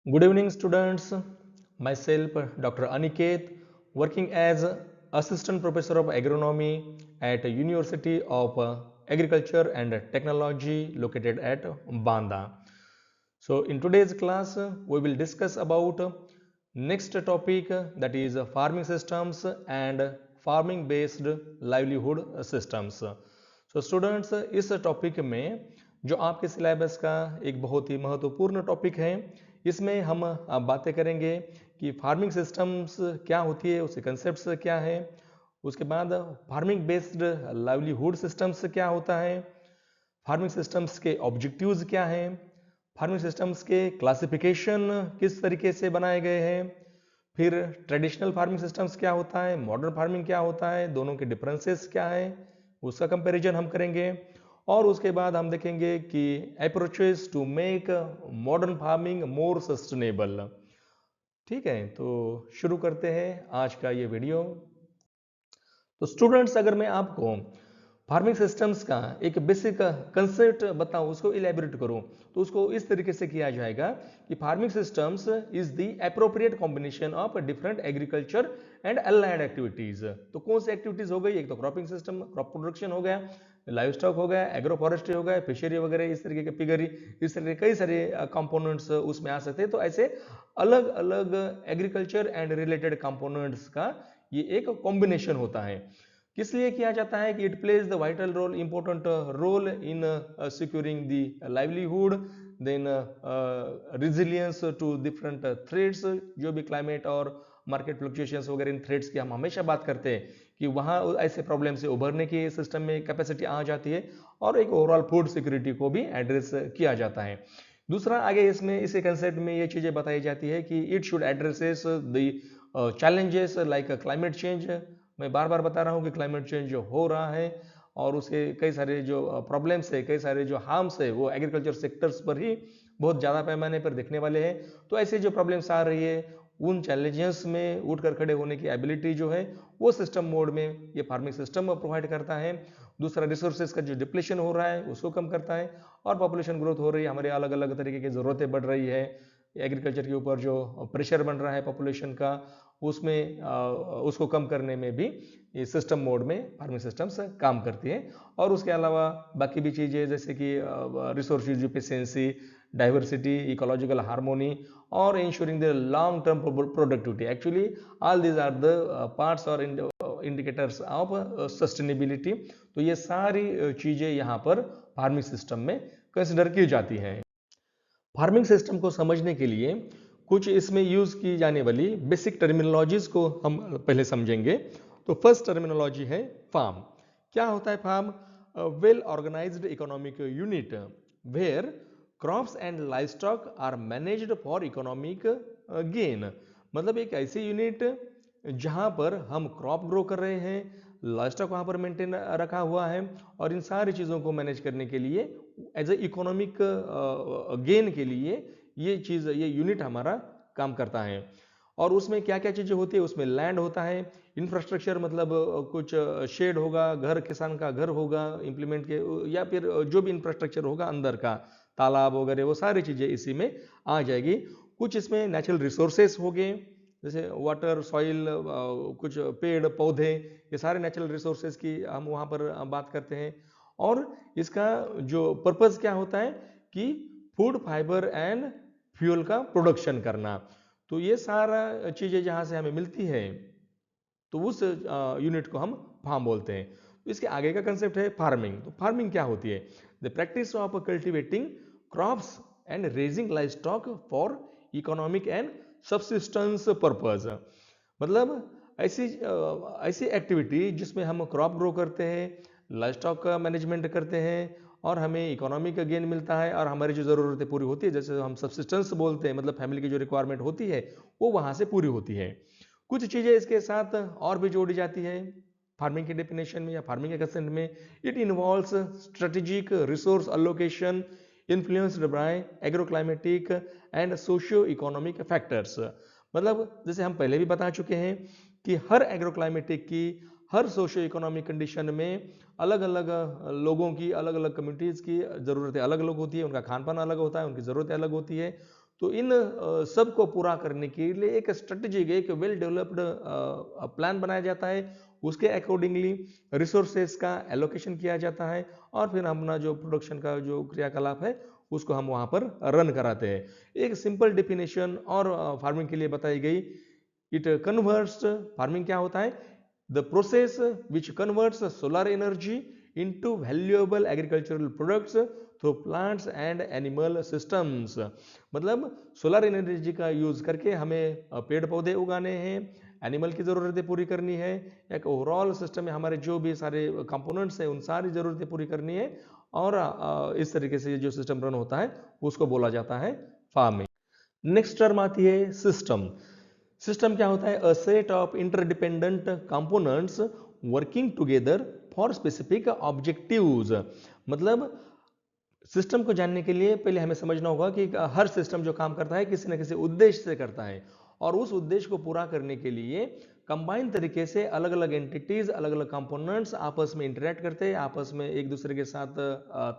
Good evening, students. Myself, Dr. Aniket, working as Assistant Professor of Agronomy at University of Agriculture and Technology located at Banda. So, in today's class, we will discuss about next topic that is farming systems and farming based livelihood systems. So, students, इस topic में जो आपके syllabus का एक बहुत ही महत्वपूर्ण topic है, इसमें हम बातें करेंगे कि फार्मिंग सिस्टम्स क्या होती है, उसके कंसेप्ट्स क्या है, उसके बाद फार्मिंग बेस्ड लाइवलीहुड सिस्टम्स क्या होता है, फार्मिंग सिस्टम्स के ऑब्जेक्टिव्स क्या हैं, फार्मिंग सिस्टम्स के क्लासिफिकेशन किस तरीके से बनाए गए हैं, फिर ट्रेडिशनल फार्मिंग सिस्टम्स क्या होता है, मॉडर्न फार्मिंग क्या होता है, दोनों के डिफरेंसेस क्या है, उसका कंपैरिजन हम करेंगे। और उसके बाद हम देखेंगे कि approaches to make modern farming more sustainable. ठीक है, तो शुरू करते हैं आज का ये वीडियो। तो स्टूडेंट्स, अगर मैं आपको फार्मिंग सिस्टम्स का एक बेसिक कंसेप्ट बताऊं, उसको इलेबोरेट करूं, तो उसको इस तरीके से किया जाएगा कि farming systems is the appropriate combination of different agriculture and allied activities. तो कौन सी एक्टिविटीज हो गई? एक तो क्रॉपिंग सिस्टम, क्रॉप प्रोडक्शन हो गया, लाइव स्टॉक हो गया, एग्रो फॉरेस्ट्री हो गया, फिशरी वगैरह, इस तरीके के पिगरी, इस तरह के कई सारे कंपोनेंट्स उसमें आ सकते हैं। तो ऐसे अलग अलग एग्रीकल्चर एंड रिलेटेड कंपोनेंट्स का ये एक कॉम्बिनेशन होता है। किस लिए किया जाता है कि it plays the vital role, important role in securing the livelihood, then resilience to different threats. जो भी क्लाइमेट और मार्केट फ्लक्चुएशंस वगैरह, इन थ्रेड्स की हम हमेशा बात करते हैं कि वहाँ ऐसे प्रॉब्लम से उभरने की सिस्टम में कैपेसिटी आ जाती है, और एक ओवरऑल फूड सिक्योरिटी को भी एड्रेस किया जाता है। दूसरा, आगे इसमें इसी कंसेप्ट में ये चीज़ें बताई जाती है कि it should addresses the challenges like climate change. मैं बार बार बता रहा हूँ कि क्लाइमेट चेंज जो हो रहा है और उसके कई सारे जो प्रॉब्लम्स है, कई सारे जो हार्म्स है, वो एग्रीकल्चर सेक्टर्स पर ही बहुत ज़्यादा पैमाने पर दिखने वाले हैं। तो ऐसे जो प्रॉब्लम्स आ रही है, उन चैलेंजेस में उठकर खड़े होने की एबिलिटी जो है, वो सिस्टम मोड में ये फार्मिंग सिस्टम प्रोवाइड करता है। दूसरा, रिसोर्सेज का जो डिप्लेशन हो रहा है उसको कम करता है, और पॉपुलेशन ग्रोथ हो रही है, हमारे अलग अलग तरीके की ज़रूरतें बढ़ रही है, एग्रीकल्चर के ऊपर जो प्रेशर बन रहा है पॉपुलेशन का, उसमें उसको कम करने में भी ये सिस्टम मोड में फार्मिंग सिस्टम्स काम करती हैं। और उसके अलावा बाकी भी चीज़ें जैसे कि resource use efficiency, diversity, ecological harmony, और ensuring the long term productivity. Actually all these are the parts और इंडिकेटर्स ऑफ सस्टेनेबिलिटी। तो ये सारी चीज़ें यहाँ पर फार्मिंग सिस्टम में कंसिडर की जाती हैं। फार्मिंग सिस्टम को समझने के लिए कुछ इसमें यूज की जाने वाली बेसिक टर्मिनोलॉजीज को हम पहले समझेंगे। तो फर्स्ट टर्मिनोलॉजी है फार्म। क्या होता है farm? Well organised economic unit where crops and livestock are managed for economic gain. मतलब एक ऐसी यूनिट जहां पर हम क्रॉप ग्रो कर रहे हैं, लाइवस्टॉक वहां पर मेंटेन रखा हुआ है, और इन सारी चीज़ों को मैनेज करने के लिए एज ए इकोनॉमिक गेन के लिए ये चीज़, ये यूनिट हमारा काम करता है। और उसमें क्या क्या चीज़ें होती है? उसमें लैंड होता है, इंफ्रास्ट्रक्चर मतलब कुछ शेड होगा, घर, किसान का घर होगा इम्प्लीमेंट के, या फिर जो भी इंफ्रास्ट्रक्चर होगा अंदर का, तालाब वगैरह, वो सारी चीज़ें इसी में आ जाएगी। कुछ इसमें नेचुरल रिसोर्सेस हो गए, जैसे वाटर, सॉइल, कुछ पेड़ पौधे, ये सारे नेचुरल रिसोर्सेज की हम वहाँ पर बात करते हैं। और इसका जो पर्पस क्या होता है कि फूड, फाइबर एंड फ्यूल का प्रोडक्शन करना। तो ये सारा चीज़ें जहाँ से हमें मिलती है, तो उस यूनिट को हम फार्म बोलते हैं। तो इसके आगे का कंसेप्ट है फार्मिंग। तो फार्मिंग क्या होती है? The practice of cultivating crops and raising live stock for economic and subsistence purpose. मतलब ऐसी ऐसी एक्टिविटी जिसमें हम क्रॉप ग्रो करते हैं, लाइव स्टॉक का मैनेजमेंट करते हैं, और हमें इकोनॉमिक गेन मिलता है, और हमारी जो ज़रूरतें पूरी होती है, जैसे हम सब्सिस्टेंस बोलते हैं, मतलब फैमिली की जो रिक्वायरमेंट होती है, वो वहाँ से पूरी होती है। कुछ चीज़ें इसके साथ और भी जोड़ी जाती है फार्मिंग के डेफिनेशन में या फार्मिंग के कंसेप्ट में। It involves strategic resource allocation influenced by agroclimatic and socio economic factors. मतलब जैसे हम पहले भी बता चुके हैं कि हर एग्रोक्लाइमेटिक की, हर सोशियो इकोनॉमिक कंडीशन में अलग अलग लोगों की, अलग अलग कम्युनिटीज़ की ज़रूरतें अलग अलग होती है, उनका खान पान अलग होता है, उनकी ज़रूरतें अलग होती है। तो इन सब को पूरा करने के लिए एक स्ट्रेटेजिक, एक वेल डेवलप्ड प्लान बनाया जाता है। उसके अकॉर्डिंगली रिसोर्सेज का एलोकेशन किया जाता है और फिर अपना जो प्रोडक्शन का जो क्रियाकलाप है उसको हम वहाँ पर रन कराते हैं। एक सिंपल डेफिनेशन और फार्मिंग के लिए बताई गई। इट कन्वर्ट्स, फार्मिंग क्या होता है? The process which converts solar energy into valuable agricultural products through plants and animal systems. मतलब सोलर एनर्जी का यूज करके हमें पेड़ पौधे उगाने हैं, एनिमल की ज़रूरतें पूरी करनी है, एक ओवरऑल सिस्टम में हमारे जो भी सारे कंपोनेंट्स हैं उन सारी ज़रूरतें पूरी करनी है और इस तरीके से जो सिस्टम रन होता है उसको बोला जाता है फार्मिंग। नेक्स्ट टर्म आती है सिस्टम। सिस्टम क्या होता है? A set of interdependent components working together for specific objectives. मतलब सिस्टम को जानने के लिए पहले हमें समझना होगा कि हर सिस्टम जो काम करता है किसी न किसी उद्देश्य से करता है और उस उद्देश्य को पूरा करने के लिए कंबाइन तरीके से अलग अलग एंटिटीज, अलग अलग कंपोनेंट्स आपस में इंटरेक्ट करते हैं, आपस में एक दूसरे के साथ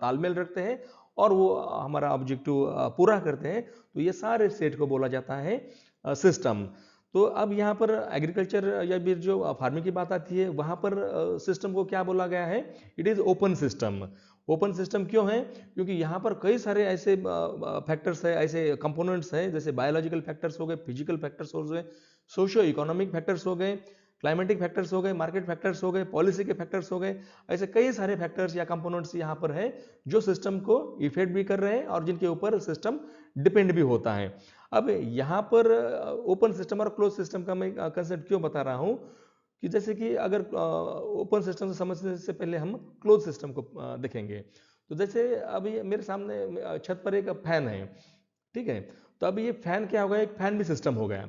तालमेल रखते हैं और वो हमारा ऑब्जेक्टिव पूरा करते हैं। तो ये सारे सेट को बोला जाता है सिस्टम। तो अब यहाँ पर एग्रीकल्चर या फिर जो फार्मिंग की बात आती है वहाँ पर सिस्टम को क्या बोला गया है? It is open system. Open system क्यों है? क्योंकि यहाँ पर कई सारे ऐसे फैक्टर्स है, ऐसे कंपोनेंट्स हैं, जैसे बायोलॉजिकल फैक्टर्स हो गए, फिजिकल फैक्टर्स हो गए, सोशियो इकोनॉमिक फैक्टर्स हो गए, क्लाइमेटिक फैक्टर्स हो गए, मार्केट फैक्टर्स हो गए, पॉलिसी के फैक्टर्स हो गए। ऐसे कई सारे फैक्टर्स या कंपोनेंट्स यहाँ पर है जो सिस्टम को इफेक्ट भी कर रहे हैं और जिनके ऊपर सिस्टम डिपेंड भी होता है। अब यहाँ पर ओपन सिस्टम और क्लोज सिस्टम का मैं कंसेप्ट क्यों बता रहा हूँ कि जैसे कि अगर ओपन सिस्टम से समझने से पहले हम क्लोज सिस्टम को देखेंगे। तो जैसे अभी मेरे सामने छत पर एक फैन है, ठीक है? तो अभी ये फैन क्या हो गया? एक फैन भी सिस्टम हो गया।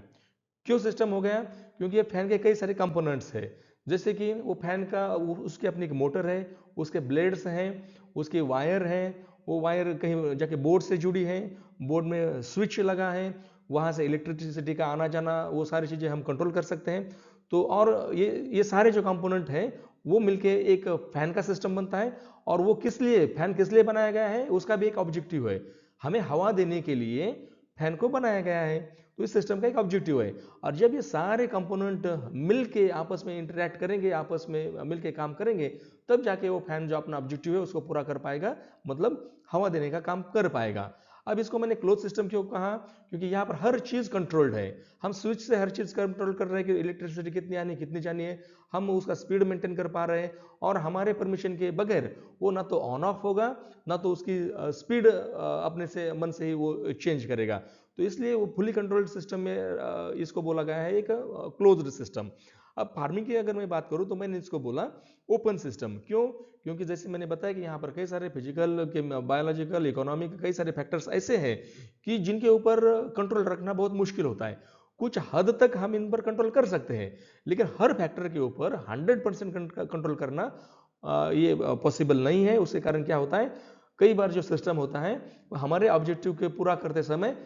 क्यों सिस्टम हो गया? क्योंकि ये फैन के कई सारे कंपोनेंट्स है। जैसे कि वो फैन का उसकी अपनी एक मोटर है, उसके ब्लेड्स हैं, उसके वायर हैं, वो वायर कहीं जाके बोर्ड से जुड़ी है, बोर्ड में स्विच लगा है, वहाँ से इलेक्ट्रिसिटी का आना जाना वो सारी चीज़ें हम कंट्रोल कर सकते हैं। तो और ये सारे जो कंपोनेंट हैं वो मिलके एक फैन का सिस्टम बनता है। और वो किस लिए, फैन किस लिए बनाया गया है? उसका भी एक ऑब्जेक्टिव है, हमें हवा देने के लिए फैन को बनाया गया है। तो इस सिस्टम का एक ऑब्जेक्टिव है और जब ये सारे कंपोनेंट मिलके आपस में इंटरेक्ट करेंगे, आपस में मिलके काम करेंगे, तब जाके वो फैन जो अपना ऑब्जेक्टिव है उसको पूरा कर पाएगा, मतलब हवा देने का काम कर पाएगा। अब इसको मैंने क्लोज सिस्टम क्यों कहा? क्योंकि यहाँ पर हर चीज़ कंट्रोल्ड है। हम स्विच से हर चीज़ कंट्रोल कर रहे हैं कि इलेक्ट्रिसिटी कितनी आनी कितनी जानी है, हम उसका स्पीड मेंटेन कर पा रहे हैं और हमारे परमिशन के बगैर वो ना तो ऑन ऑफ होगा, ना तो उसकी स्पीड अपने से मन से ही वो चेंज करेगा। तो इसलिए वो फुली कंट्रोल्ड सिस्टम में इसको बोला गया है एक क्लोज्ड सिस्टम। अब फार्मिंग की अगर मैं बात करूं तो मैंने इसको बोला ओपन सिस्टम। क्यों? क्योंकि जैसे मैंने बताया कि यहाँ पर कई सारे फिजिकल, बायोलॉजिकल, इकोनॉमिक कई सारे फैक्टर्स ऐसे हैं कि जिनके ऊपर कंट्रोल रखना बहुत मुश्किल होता है। कुछ हद तक हम इन पर कंट्रोल कर सकते हैं, लेकिन हर फैक्टर के ऊपर 100% कंट्रोल करना ये पॉसिबल नहीं है। उसके कारण क्या होता है, कई बार जो सिस्टम होता है हमारे ऑब्जेक्टिव के पूरा करते समय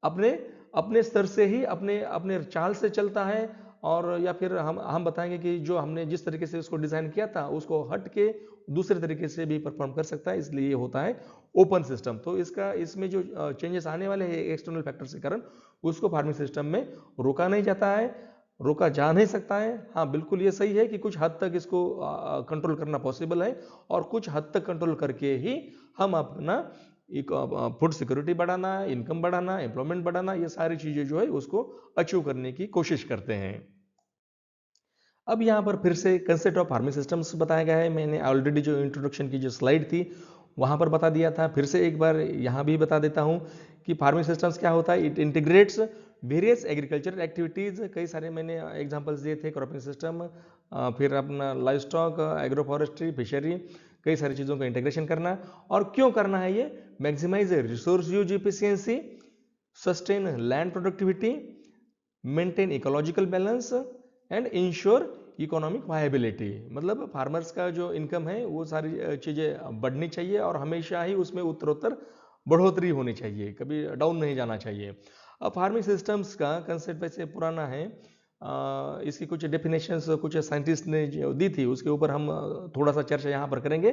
अपने अपने स्तर से ही अपने अपने चाल से चलता है और या फिर हम बताएंगे कि जो हमने जिस तरीके से उसको डिज़ाइन किया था उसको हट के दूसरे तरीके से भी परफॉर्म कर सकता है, इसलिए ये होता है ओपन सिस्टम। तो इसमें जो चेंजेस आने वाले हैं एक्सटर्नल फैक्टर के कारण उसको फार्मिंग सिस्टम में रोका नहीं जाता है, रोका जा नहीं सकता है। हाँ बिल्कुल ये सही है कि कुछ हद तक इसको कंट्रोल करना पॉसिबल है और कुछ हद तक कंट्रोल करके ही हम अपना फूड सिक्योरिटी बढ़ाना, इनकम बढ़ाना, एम्प्लॉयमेंट बढ़ाना, ये सारी चीज़ें जो है उसको अचीव करने की कोशिश करते हैं। अब यहाँ पर फिर से कंसेप्ट ऑफ फार्मिंग सिस्टम्स बताया गया है। मैंने ऑलरेडी जो इंट्रोडक्शन की जो स्लाइड थी वहाँ पर बता दिया था, फिर से एक बार यहाँ भी बता देता हूँ कि फार्मिंग सिस्टम्स क्या होता है। It integrates various agricultural activities, कई सारे मैंने एग्जांपल्स दिए थे, क्रॉपिंग सिस्टम, फिर अपना live stock, agro forestry, fishery, कई सारी चीज़ों का इंटीग्रेशन करना। और क्यों करना है ये? Maximise resource use efficiency, sustain land productivity, maintain ecological balance and ensure economic viability. मतलब फार्मर्स का जो इनकम है वो सारी चीज़ें बढ़नी चाहिए और हमेशा ही उसमें उत्तरोत्तर बढ़ोतरी होनी चाहिए, कभी डाउन नहीं जाना चाहिए। अब फार्मिंग सिस्टम्स का कंसेप्ट वैसे पुराना है, इसकी कुछ डेफिनेशंस कुछ साइंटिस्ट ने जो दी थी उसके ऊपर हम थोड़ा सा चर्चा यहाँ पर करेंगे।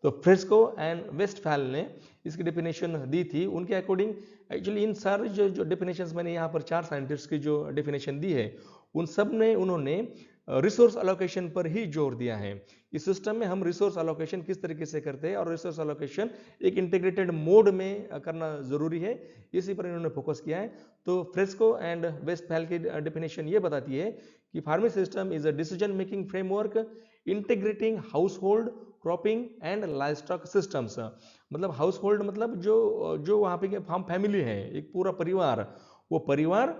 तो फ्रेस्को एंड वेस्टफैल ने इसकी डेफिनेशन दी थी। उनके अकॉर्डिंग एक्चुअली इन सारे जो डेफिनेशंस मैंने यहाँ पर 4 साइंटिस्ट की जो डेफिनेशन दी है, उन सब ने उन्होंने रिसोर्स अलोकेशन पर ही जोर दिया है। इस सिस्टम में हम रिसोर्स अलोकेशन किस तरीके से करते हैं और रिसोर्स अलोकेशन एक इंटीग्रेटेड मोड में करना जरूरी है, इसी पर इन्होंने फोकस किया है। तो फ्रेस्को एंड वेस्टफैल की डेफिनेशन ये बताती है कि farming system is a decision making framework integrating house hold, cropping and livestock systems. मतलब हाउस होल्ड मतलब जो वहाँ पे फार्म फैमिली है, एक पूरा परिवार, वो परिवार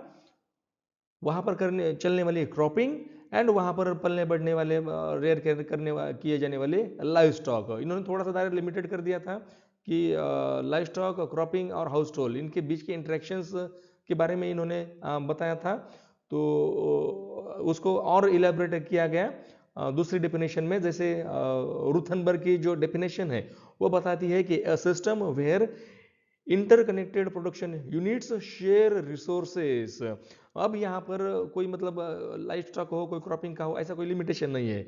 वहाँ पर चलने वाली क्रॉपिंग एंड वहाँ पर पलने बढ़ने वाले रेयर किए जाने वाले लाइव स्टॉक। इन्होंने थोड़ा सा दायरा लिमिटेड कर दिया था कि लाइव स्टॉक, क्रॉपिंग और हाउस होल्ड इनके बीच के इंटरेक्शंस के बारे में इन्होंने बताया था। तो उसको और इलेबोरेट किया गया दूसरी डेफिनेशन में। जैसे रुथनबर्ग की जो डेफिनेशन है वो बताती है कि a system where interconnected production units share resources. अब यहाँ पर कोई मतलब लाइफ स्टॉक हो, कोई क्रॉपिंग का हो, ऐसा कोई लिमिटेशन नहीं है।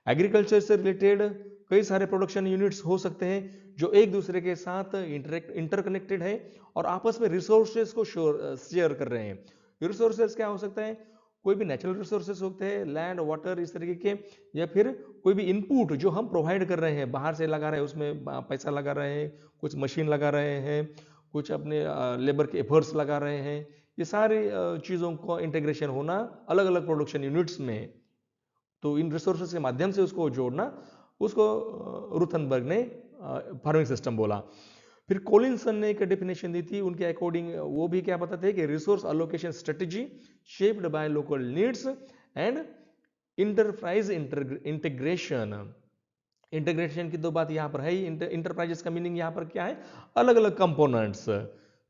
एग्रीकल्चर से रिलेटेड कई सारे प्रोडक्शन यूनिट्स हो सकते हैं जो एक दूसरे के साथ इंटरकनेक्टेड है और आपस में रिसोर्सेज को शेयर कर रहे हैं। रिसोर्सेज क्या हो सकता है? कोई भी नेचुरल रिसोर्सेज होते हैं, लैंड, वाटर, इस तरीके के, या फिर कोई भी इनपुट जो हम प्रोवाइड कर रहे हैं, बाहर से लगा रहे हैं, उसमें पैसा लगा रहे हैं, कुछ मशीन लगा रहे हैं, कुछ अपने लेबर के एफर्ट्स लगा रहे हैं। ये सारी चीज़ों को इंटीग्रेशन होना अलग अलग प्रोडक्शन यूनिट्स में, तो इन रिसोर्सेज के माध्यम से उसको जोड़ना, उसको रुथनबर्ग ने फार्मिंग सिस्टम बोला। फिर कोलिंसन ने एक डेफिनेशन दी थी, उनके अकॉर्डिंग वो भी क्या बताते हैं कि resource allocation strategy shaped by local needs and enterprise integration. Integration की तो बात यहाँ पर है ही। इंटरप्राइजेस का मीनिंग यहाँ पर क्या है? अलग अलग कंपोनेंट्स,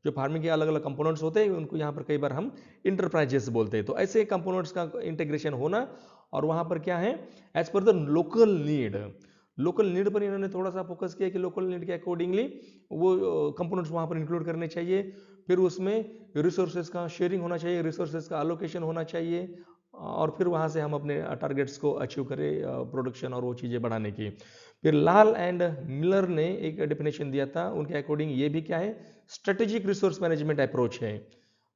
जो फार्मिंग के अलग अलग कंपोनेंट्स होते हैं उनको यहाँ पर कई बार हम इंटरप्राइजेस बोलते हैं। तो ऐसे कंपोनेंट्स का इंटीग्रेशन होना, और वहाँ पर क्या है, as per the local need. Local need पर इन्होंने थोड़ा सा फोकस किया कि लोकल नीड के अकॉर्डिंगली वो कंपोनेंट्स वहाँ पर इंक्लूड करने चाहिए। फिर उसमें रिसोर्सेज का शेयरिंग होना चाहिए, रिसोर्सेज का अलोकेशन होना चाहिए, और फिर वहाँ से हम अपने टारगेट्स को अचीव करें प्रोडक्शन और वो चीज़ें बढ़ाने की। फिर लाल एंड मिलर ने एक डेफिनेशन दिया था, उनके अकॉर्डिंग ये भी क्या है, स्ट्रेटेजिक रिसोर्स मैनेजमेंट अप्रोच है।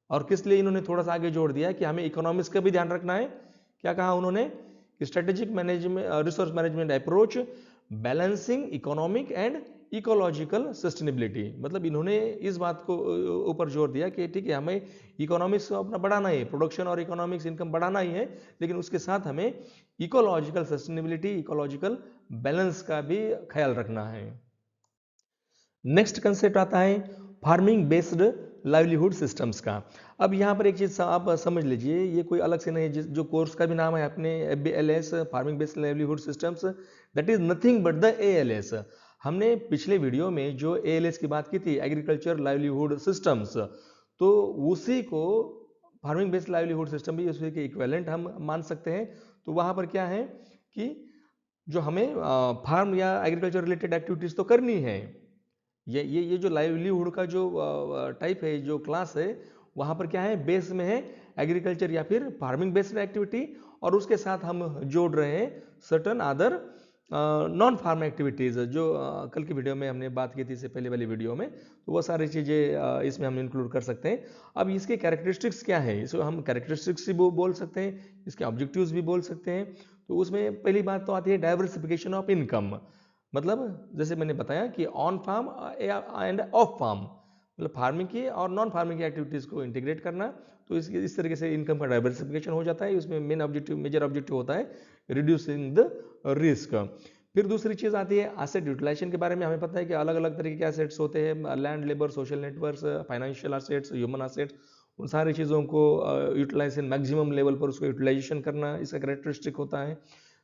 और किस लिए इन्होंने थोड़ा सा आगे जोड़ दिया कि हमें इकोनॉमिक्स का भी ध्यान रखना है। क्या कहा उन्होंने? Strategic management resource management approach balancing economic and ecological sustainability. मतलब इन्होंने इस बात को ऊपर जोर दिया कि ठीक है, हमें इकोनॉमिक्स अपना बढ़ाना है, प्रोडक्शन और इकोनॉमिक्स इनकम बढ़ाना ही है, लेकिन उसके साथ हमें इकोलॉजिकल सस्टेनेबिलिटी, इकोलॉजिकल बैलेंस का भी ख्याल रखना है। नेक्स्ट कंसेप्ट आता है फार्मिंग बेस्ड लाइवलीहुड सिस्टम्स का। अब यहाँ पर एक चीज़ आप समझ लीजिए, ये कोई अलग से नहीं, जो कोर्स का भी नाम है अपने FBLS farming based livelihood systems, that is nothing but the ALS। हमने पिछले वीडियो में जो ALS की बात की थी, एग्रीकल्चर लाइवलीहुड सिस्टम्स, तो उसी को फार्मिंग बेस्ड लाइवलीहुड सिस्टम भी उसी के इक्विवेलेंट हम मान सकते हैं। तो वहाँ पर क्या है कि जो हमें फार्म या एग्रीकल्चर रिलेटेड एक्टिविटीज़ तो करनी है, ये जो लाइवलीहुड का जो टाइप है, जो क्लास है, वहाँ पर क्या है, बेस में है एग्रीकल्चर या फिर फार्मिंग बेस्ड एक्टिविटी, और उसके साथ हम जोड़ रहे हैं certain other non farm activities, जो कल की वीडियो में हमने बात की थी, इससे पहले वाली वीडियो में, तो वो सारी चीज़ें इसमें हम इंक्लूड कर सकते हैं। अब इसके कैरेक्टरिस्टिक्स क्या है, इसको हम कैरेक्टरिस्टिक्स भी बोल सकते हैं, इसके ऑब्जेक्टिव्स भी बोल सकते हैं। तो उसमें पहली बात तो आती है डाइवर्सिफिकेशन ऑफ इनकम। मतलब जैसे मैंने बताया कि on farm and off farm, मतलब फार्मिंग की और नॉन फार्मिंग की एक्टिविटीज़ को इंटीग्रेट करना, तो इस तरीके से इनकम का डाइवर्सिफिकेशन हो जाता है। उसमें मेजर ऑब्जेक्टिव होता है रिड्यूसिंग द रिस्क। फिर दूसरी चीज़ आती है एसेट यूटिलाइजेशन के बारे में। हमें पता है कि अलग अलग तरीके के एसेट्स होते हैं, land, labour, social networks, financial assets, human assets, उन सारी चीज़ों को यूटिलाइज मैक्सिमम लेवल पर उसको यूटिलाइजेशन करना, इसका कैरेक्टरिस्टिक होता है।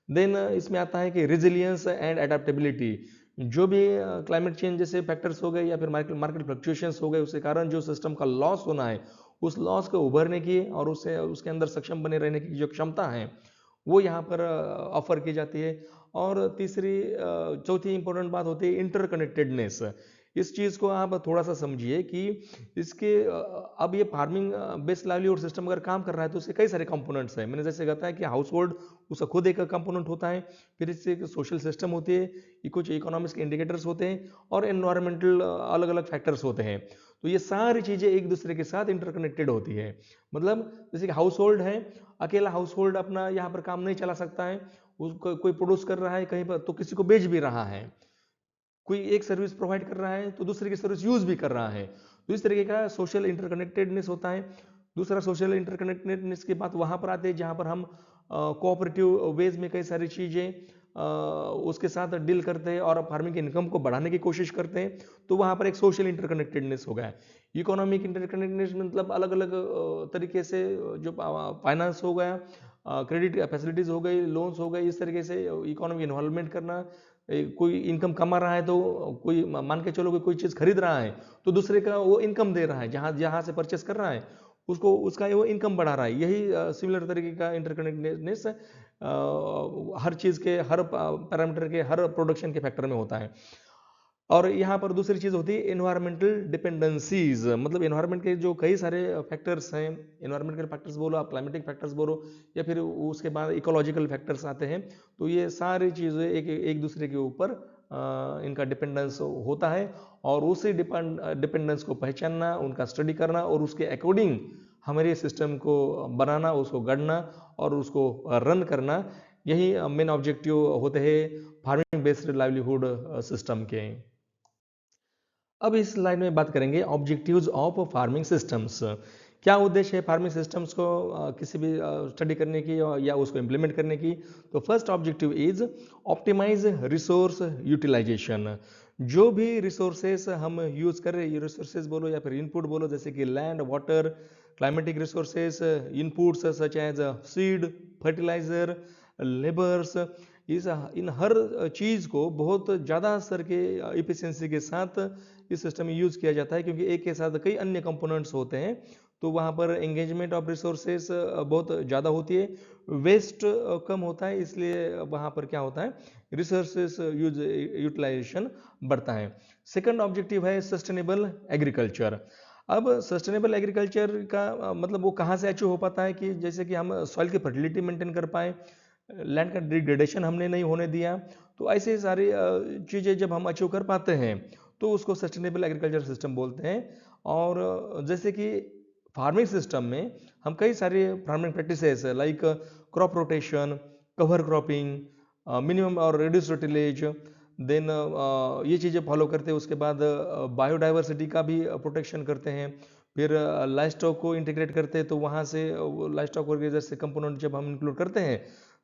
देन इसमें आता है कि रेजिलियंस एंड अडेप्टेबिलिटी। जो भी क्लाइमेट चेंज जैसे फैक्टर्स हो गए या फिर मार्केट फ्लक्चुएशंस हो गए, उसके कारण जो सिस्टम का लॉस होना है, उस लॉस को उभरने की और उसके अंदर सक्षम बने रहने की जो क्षमता है, वो यहाँ पर ऑफर की जाती है। और चौथी इंपॉर्टेंट बात होती है इंटरकनेक्टेडनेस। इस चीज़ को आप थोड़ा सा समझिए कि इसके अब ये फार्मिंग बेस्ड लाइवलीहुड सिस्टम अगर काम कर रहा है तो उसके कई सारे कंपोनेंट्स हैं। मैंने जैसे बताया कि हाउस होल्ड उसका खुद एक कंपोनेंट होता है, फिर इससे एक सोशल सिस्टम होती है, ये कुछ इकोनॉमिक्स के इंडिकेटर्स होते हैं, और एनवायरमेंटल अलग अलग फैक्टर्स होते हैं। तो ये सारी चीज़ें एक दूसरे के साथ इंटरकनेक्टेड होती है। मतलब जैसे कि हाउस होल्ड है, अकेला हाउस होल्ड अपना यहाँ पर काम नहीं चला सकता है, उसको कोई प्रोड्यूस कर रहा है कहीं पर तो किसी को बेच भी रहा है, कोई एक सर्विस प्रोवाइड कर रहा है तो दूसरे की सर्विस यूज भी कर रहा है। तो इस तरीके का सोशल इंटरकनेक्टेडनेस होता है। दूसरा सोशल इंटरकनेक्टेडनेस की बात वहाँ पर आते हैं जहाँ पर हम कोऑपरेटिव वेज में कई सारी चीज़ें उसके साथ डील करते हैं और फार्मिंग की इनकम को बढ़ाने की कोशिश करते हैं, तो वहाँ पर एक सोशल इंटरकनेक्टेडनेस हो गया। इकोनॉमिक इंटरकनेक्टेडनेस मतलब अलग अलग तरीके से जो फाइनेंस हो गया, क्रेडिट फैसिलिटीज़ हो गई, लोन्स हो गए, इस तरीके से इकोनॉमिक इन्वॉल्वमेंट करना। कोई इनकम कमा रहा है तो कोई मान के चलो कि कोई चीज़ खरीद रहा है तो दूसरे का वो इनकम दे रहा है, जहाँ जहाँ से परचेस कर रहा है उसको उसका वो इनकम बढ़ा रहा है। यही सिमिलर तरीके का इंटरकनेक्टेडनेस हर चीज़ के हर पैरामीटर के हर प्रोडक्शन के फैक्टर में होता है। और यहाँ पर दूसरी चीज़ होती है एनवायरमेंटल डिपेंडेंसीज, मतलब एनवायरमेंट के जो कई सारे फैक्टर्स हैं, एनवायरमेंटल फैक्टर्स बोलो, आप क्लाइमेटिक फैक्टर्स बोलो, या फिर उसके बाद इकोलॉजिकल फैक्टर्स आते हैं। तो ये सारी चीज़ें एक एक दूसरे के ऊपर इनका डिपेंडेंस होता है, और उसी डिपेंडेंस को पहचानना, उनका स्टडी करना और उसके अकॉर्डिंग हमारे सिस्टम को बनाना, उसको गढ़ना और उसको रन करना, यही मेन ऑब्जेक्टिव होते हैं फार्मिंग बेस्ड लाइवलीहुड सिस्टम के। अब इस स्लाइड में बात करेंगे ऑब्जेक्टिव्स ऑफ फार्मिंग सिस्टम्स। क्या उद्देश्य है फार्मिंग सिस्टम्स को किसी भी स्टडी करने की या उसको इम्प्लीमेंट करने की। तो first objective is optimise resource utilisation. जो भी रिसोर्सेस हम यूज कर रहे हैं, रिसोर्सेज बोलो या फिर इनपुट बोलो, जैसे कि land, water, climatic resources, inputs such as seed, fertiliser, labours, इस इन हर चीज़ को बहुत ज़्यादा स्तर के इफिशिएंसी के साथ इस सिस्टम में यूज़ किया जाता है, क्योंकि एक के साथ कई अन्य कंपोनेंट्स होते हैं, तो वहाँ पर एंगेजमेंट ऑफ रिसोर्सेस बहुत ज़्यादा होती है, वेस्ट कम होता है, इसलिए वहाँ पर क्या होता है, रिसोर्सेस यूटिलाइजेशन बढ़ता है। सेकंड ऑब्जेक्टिव है सस्टेनेबल एग्रीकल्चर। अब सस्टेनेबल एग्रीकल्चर का मतलब वो कहाँ से अचीव हो पाता है कि जैसे कि हम सॉइल की फर्टिलिटी मेंटेन कर पाए, लैंड का डिग्रेडेशन हमने नहीं होने दिया, तो ऐसे सारी चीज़ें जब हम अचीव कर पाते हैं तो उसको सस्टेनेबल एग्रीकल्चर सिस्टम बोलते हैं। और जैसे कि फार्मिंग सिस्टम में हम कई सारे farming practices like crop rotation, cover cropping, minimum और रिड्यूस टिलेज, देन ये चीज़ें फॉलो करते हैं। उसके बाद बायोडाइवर्सिटी का भी प्रोटेक्शन करते हैं। फिर लाइफ स्टॉक को इंटीग्रेट करते हैं, तो वहाँ से लाइफ स्टॉक वगैरह जैसे कंपोनेंट जब हम इंक्लूड करते हैं,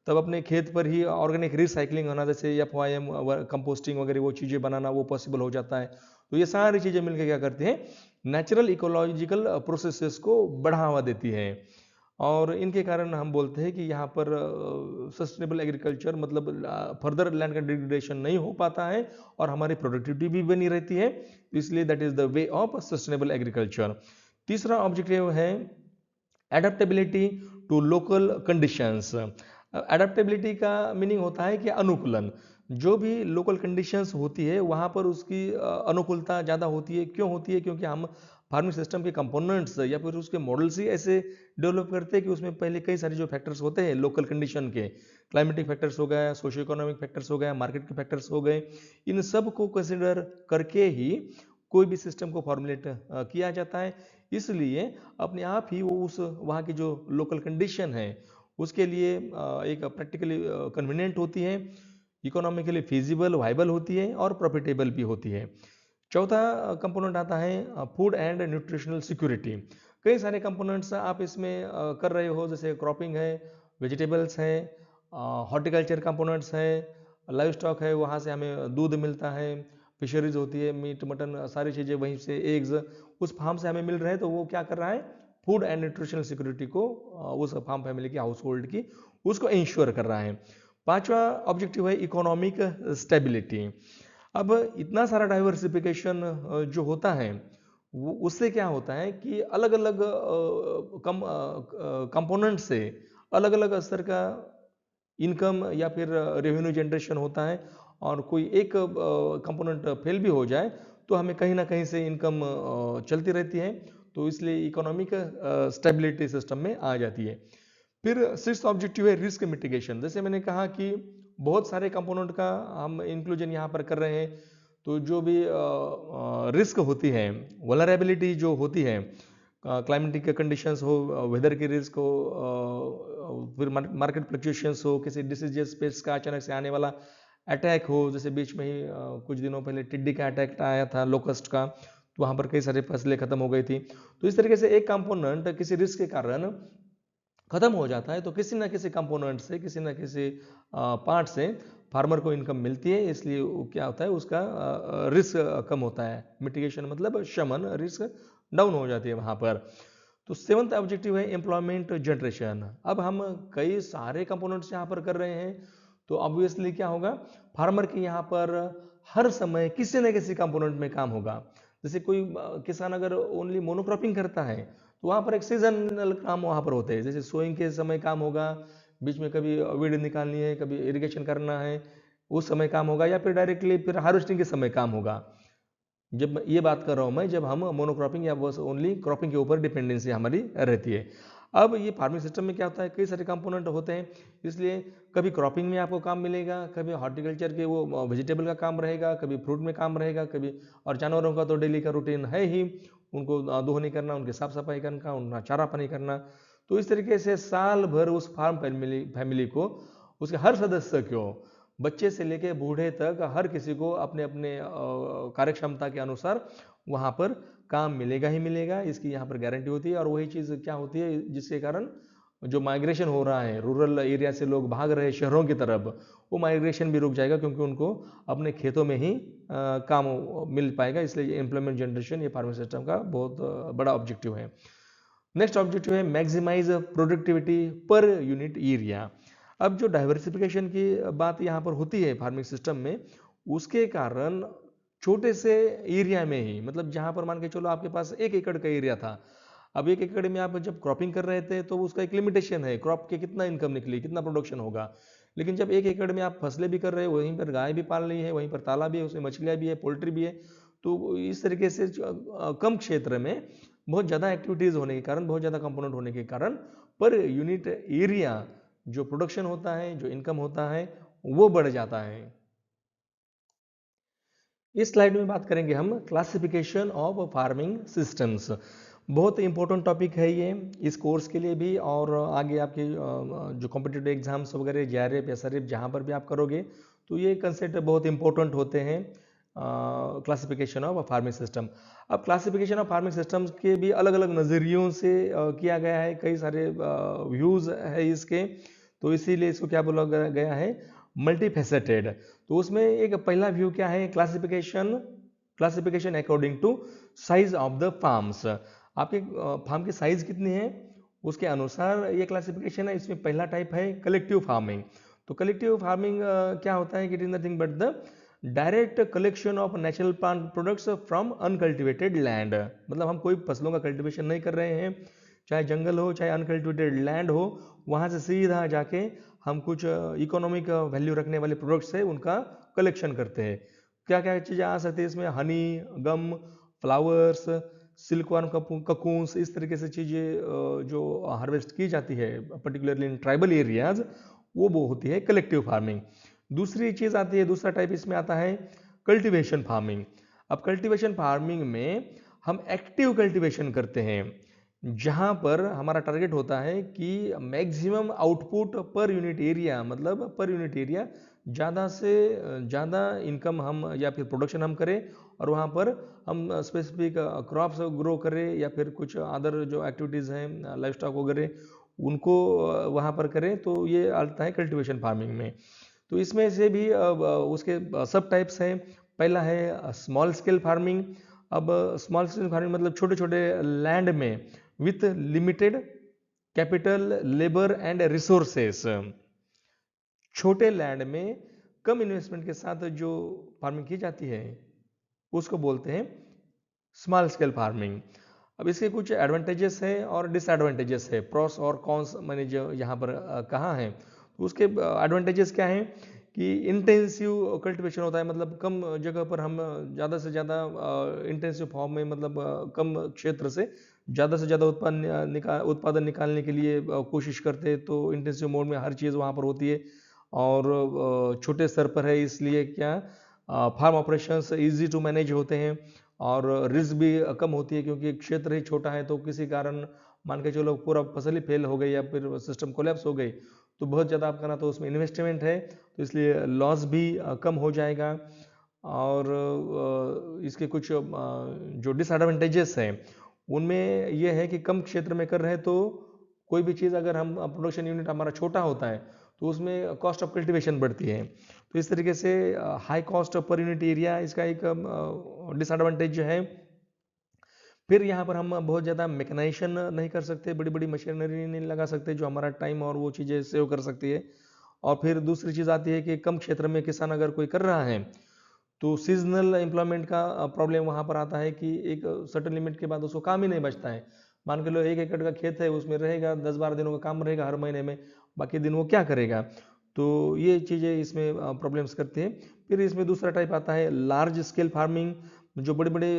तब अपने खेत पर ही ऑर्गेनिक रिसाइकलिंग होना, जैसे FYM कंपोस्टिंग वगैरह वो चीज़ें बनाना, वो पॉसिबल हो जाता है। तो ये सारी चीज़ें मिलकर क्या करती हैं, नेचुरल इकोलॉजिकल प्रोसेसेस को बढ़ावा देती हैं, और इनके कारण हम बोलते हैं कि यहाँ पर सस्टेनेबल एग्रीकल्चर मतलब फर्दर लैंड का डिग्रेडेशन नहीं हो पाता है और हमारी प्रोडक्टिविटी भी बनी रहती है, इसलिए that is the way of sustainable agriculture. तीसरा ऑब्जेक्टिव है adaptability to local conditions. Adaptability का मीनिंग होता है कि अनुकूलन। जो भी लोकल कंडीशंस होती है वहाँ पर उसकी अनुकूलता ज़्यादा होती है। क्यों होती है? क्योंकि हम फार्मिंग सिस्टम के कंपोनेंट्स या फिर उसके मॉडल्स ही ऐसे डेवलप करते हैं कि उसमें पहले कई सारे जो फैक्टर्स होते हैं लोकल कंडीशन के, क्लाइमेटिक फैक्टर्स हो गए, सोशियो इकोनॉमिक फैक्टर्स हो गए, मार्केट के फैक्टर्स हो गए, इन सब को कंसिडर करके ही कोई भी सिस्टम को फॉर्मुलेट किया जाता है। इसलिए अपने आप ही वो उस वहाँ की जो लोकल कंडीशन है उसके लिए एक प्रैक्टिकली कन्वीनियंट होती है, इकोनॉमिकली फिजिबल वाइबल होती है और प्रॉफिटेबल भी होती है। चौथा कंपोनेंट आता है फूड एंड न्यूट्रिशनल सिक्योरिटी। कई सारे कंपोनेंट्स आप इसमें कर रहे हो, जैसे क्रॉपिंग है, वेजिटेबल्स है, हॉर्टिकल्चर कंपोनेंट्स है, लाइव स्टॉक है, वहाँ से हमें दूध मिलता है, फिशरीज होती है, मीट मटन सारी चीज़ें वहीं से, एग्स उस फार्म से हमें मिल रहे हैं, तो वो क्या कर रहा है, फूड एंड न्यूट्रिशनल सिक्योरिटी को उस फार्म फैमिली की, हाउस होल्ड की, उसको इंश्योर कर रहा है। पांचवा ऑब्जेक्टिव है इकोनॉमिक स्टेबिलिटी। अब इतना सारा डाइवर्सिफिकेशन जो होता है वो उससे क्या होता है कि अलग अलग कंपोनेंट से अलग अलग स्तर का इनकम या फिर रेवेन्यू जनरेशन होता है, और कोई एक कंपोनेंट फेल भी हो जाए तो हमें कहीं ना कहीं से इनकम चलती रहती है, तो इसलिए इकोनॉमिक स्टेबिलिटी सिस्टम में आ जाती है। फिर सिक्स्थ ऑब्जेक्टिव है रिस्क मिटिगेशन। जैसे मैंने कहा कि बहुत सारे कंपोनेंट का हम इंक्लूजन यहाँ पर कर रहे हैं, तो जो भी रिस्क होती है, वल्नरेबिलिटी जो होती है, क्लाइमेटिक कंडीशंस हो, वेदर की रिस्क हो, फिर मार्केट फ्लक्चुएशंस हो, किसी डिसीजेस पेस्ट का अचानक से आने वाला अटैक हो, जैसे बीच में ही कुछ दिनों पहले टिड्डी का अटैक आया था, लोकस्ट का, तो वहाँ पर कई सारी फसलें खत्म हो गई थी। तो इस तरीके से एक कंपोनेंट किसी रिस्क के कारण खत्म हो जाता है तो किसी ना किसी कंपोनेंट से, किसी ना किसी पार्ट से फार्मर को इनकम मिलती है, इसलिए क्या होता है, उसका रिस्क कम होता है। मिटिगेशन मतलब शमन, रिस्क डाउन हो जाती है वहाँ पर। तो सेवंथ ऑब्जेक्टिव है एम्प्लॉयमेंट जनरेशन। अब हम कई सारे कंपोनेंट्स यहाँ पर कर रहे हैं, तो ऑब्वियसली क्या होगा, फार्मर के यहाँ पर हर समय किसी न किसी कंपोनेंट में काम होगा। जैसे कोई किसान अगर ओनली मोनोक्रॉपिंग करता है तो वहाँ पर एक सीजनल काम वहाँ पर होते हैं, जैसे सोइंग के समय काम होगा, बीच में कभी वीड निकालनी है, कभी इरिगेशन करना है, उस समय काम होगा, या फिर डायरेक्टली फिर हार्वेस्टिंग के समय काम होगा। जब ये बात कर रहा हूँ मैं, जब हम मोनोक्रॉपिंग या बस ओनली क्रॉपिंग के ऊपर डिपेंडेंसी हमारी रहती है। अब ये फार्मिंग सिस्टम में क्या होता है, कई सारे कंपोनेंट होते हैं, इसलिए कभी क्रॉपिंग में आपको काम मिलेगा, कभी हॉर्टिकल्चर के वो वेजिटेबल का काम रहेगा, कभी फ्रूट में काम रहेगा, कभी, और जानवरों का तो डेली का रूटीन है ही, उनको दोहनी करना, उनकी साफ सफाई करना, उनका चारा पानी करना। तो इस तरीके से साल भर उस फार्म फैमिली को, उसके हर सदस्य को, बच्चे से लेकर बूढ़े तक, हर किसी को अपने अपने कार्य क्षमता के अनुसार वहाँ पर काम मिलेगा ही मिलेगा, इसकी यहाँ पर गारंटी होती है। और वही चीज़ क्या होती है, जिसके कारण जो माइग्रेशन हो रहा है, रूरल एरिया से लोग भाग रहे हैं शहरों की तरफ, वो माइग्रेशन भी रुक जाएगा, क्योंकि उनको अपने खेतों में ही काम मिल पाएगा। इसलिए एम्प्लॉयमेंट जनरेशन ये फार्मिंग सिस्टम का बहुत बड़ा ऑब्जेक्टिव है। नेक्स्ट ऑब्जेक्टिव है maximise productivity per unit area. अब जो डाइवर्सिफिकेशन की बात यहाँ पर होती है फार्मिंग सिस्टम में, उसके कारण छोटे से एरिया में ही, मतलब जहाँ पर मान के चलो आपके पास 1 एकड़ का एरिया था, अब 1 एकड़ में आप जब क्रॉपिंग कर रहे थे तो उसका एक लिमिटेशन है, क्रॉप के कितना इनकम निकली, कितना प्रोडक्शन होगा। लेकिन जब 1 एकड़ में आप फसलें भी कर रहे हो, वहीं पर गाय भी पाल रही है, वहीं पर तालाब भी है, उसमें मछलियाँ भी है, पोल्ट्री भी है, तो इस तरीके से कम क्षेत्र में बहुत ज़्यादा एक्टिविटीज़ होने के कारण, बहुत ज़्यादा कंपोनेंट होने के कारण, पर यूनिट एरिया जो प्रोडक्शन होता है, जो इनकम होता है, वो बढ़ जाता है। इस स्लाइड में बात करेंगे हम क्लासिफिकेशन ऑफ फार्मिंग सिस्टम्स। बहुत इंपॉर्टेंट टॉपिक है ये इस कोर्स के लिए भी, और आगे आपके जो कॉम्पिटिटिव एग्जाम्स वगैरह, जेआरएफ या सरीफ जहाँ पर भी आप करोगे, तो ये कंसेप्ट बहुत इंपॉर्टेंट होते हैं, क्लासिफिकेशन ऑफ फार्मिंग सिस्टम। अब क्लासिफिकेशन ऑफ फार्मिंग सिस्टम्स के भी अलग अलग नज़रियों से किया गया है, कई सारे व्यूज़ है इसके, तो इसीलिए इसको क्या बोला गया है, मल्टीफेसेटेड। तो उसमें एक पहला व्यू क्या है, classification according to size of the farms. आपके फार्म की साइज कितनी है, उसके अनुसार ये क्लासिफिकेशन है। इसमें पहला टाइप है कलेक्टिव फार्मिंग। तो कलेक्टिव फार्मिंग क्या होता है कि it is nothing but the direct collection of natural plant products from uncultivated land. मतलब हम कोई फसलों का कल्टिवेशन नहीं कर रहे हैं, चाहे जंगल हो, चाहे अनकल्टिवेटेड लैंड हो, वहाँ से सीधा जाके हम कुछ इकोनॉमिक वैल्यू रखने वाले प्रोडक्ट्स है उनका कलेक्शन करते हैं। क्या क्या चीज़ें आ सकती है इसमें, हनी, गम, फ्लावर्स, सिल्कवर्म, ककून्स, इस तरीके से चीज़ें जो हार्वेस्ट की जाती है पर्टिकुलरली इन ट्राइबल एरियाज, वो होती है कलेक्टिव फार्मिंग। दूसरी चीज़ आती है, दूसरा टाइप इसमें आता है कल्टीवेशन फार्मिंग। अब कल्टीवेशन फार्मिंग में हम एक्टिव कल्टीवेशन करते हैं, जहाँ पर हमारा टारगेट होता है कि मैक्सिमम आउटपुट पर यूनिट एरिया, मतलब पर यूनिट एरिया ज़्यादा से ज़्यादा इनकम हम या फिर प्रोडक्शन हम करें, और वहाँ पर हम स्पेसिफिक क्रॉप्स ग्रो करें, या फिर कुछ अदर जो एक्टिविटीज़ हैं लाइफ स्टॉक वगैरह उनको वहाँ पर करें। तो ये आता है कल्टीवेशन फार्मिंग में। तो इसमें से भी उसके सब टाइप्स हैं। पहला है स्मॉल स्केल फार्मिंग। अब स्मॉल स्केल फार्मिंग मतलब छोटे छोटे लैंड में with limited capital, labour and resources, छोटे लैंड में कम इन्वेस्टमेंट के साथ जो फार्मिंग की जाती है उसको बोलते हैं स्मॉल स्केल फार्मिंग। अब इसके कुछ एडवांटेजेस है और डिसएडवांटेजेस है, प्रोस और कॉन्स मैंने जो यहाँ पर कहा है। तो उसके एडवांटेजेस क्या हैं कि इंटेंसिव कल्टीवेशन होता है, मतलब कम जगह पर हम ज़्यादा से ज़्यादा इंटेंसिव फॉर्म में, मतलब कम क्षेत्र से ज़्यादा उत्पादन निकालने के लिए कोशिश करते हैं। तो इंटेंसिव मोड में हर चीज़ वहाँ पर होती है, और छोटे स्तर पर है, इसलिए क्या farm operations easy to manage होते हैं और रिस्क भी कम होती है, क्योंकि क्षेत्र ही छोटा है तो किसी कारण मान के चलो पूरा फसल ही फेल हो गई या फिर सिस्टम कोलैप्स हो गई तो बहुत ज़्यादा आपका ना तो उसमें इन्वेस्टमेंट है, तो इसलिए लॉस भी कम हो जाएगा। और इसके कुछ जो डिसएडवांटेजेस हैं उनमें यह है कि कम क्षेत्र में कर रहे हैं तो कोई भी चीज़ अगर हम प्रोडक्शन यूनिट हमारा छोटा होता है तो उसमें कॉस्ट ऑफ कल्टीवेशन बढ़ती है, तो इस तरीके से high cost per unit area इसका एक डिसएडवांटेज है। फिर यहाँ पर हम बहुत ज़्यादा मैकेनाइजेशन नहीं कर सकते, बड़ी बड़ी मशीनरी नहीं लगा सकते जो हमारा टाइम और वो चीज़ें सेव कर सकती है। और फिर दूसरी चीज़ आती है कि कम क्षेत्र में किसान अगर कोई कर रहा है तो सीजनल एम्प्लॉयमेंट का प्रॉब्लम वहाँ पर आता है कि एक सर्टन लिमिट के बाद उसको काम ही नहीं बचता है। मान के लो 1 एकड़ का खेत है, उसमें रहेगा 10-12 दिनों का काम रहेगा हर महीने में, बाकी दिन वो क्या करेगा। तो ये चीज़ें इसमें प्रॉब्लम्स करती है। फिर इसमें दूसरा टाइप आता है लार्ज स्केल फार्मिंग, जो बड़े बड़े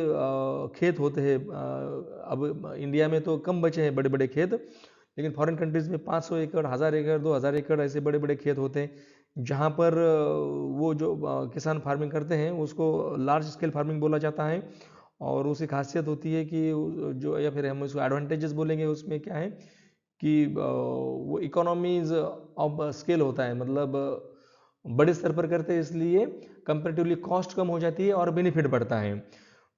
खेत होते हैं। अब इंडिया में तो कम बचे हैं बड़े बड़े खेत, लेकिन फॉरेन कंट्रीज़ में 500 एकड़, 1000 एकड़, 2000 एकड़ ऐसे बड़े बड़े खेत होते हैं जहाँ पर वो जो किसान फार्मिंग करते हैं उसको लार्ज स्केल फार्मिंग बोला जाता है। और उसकी खासियत होती है कि जो या फिर हम उसको एडवांटेजेस बोलेंगे, उसमें क्या है कि वो इकोनॉमीज ऑफ स्केल होता है, मतलब बड़े स्तर पर करते हैं इसलिए कंपेरेटिवली कॉस्ट कम हो जाती है और बेनिफिट बढ़ता है।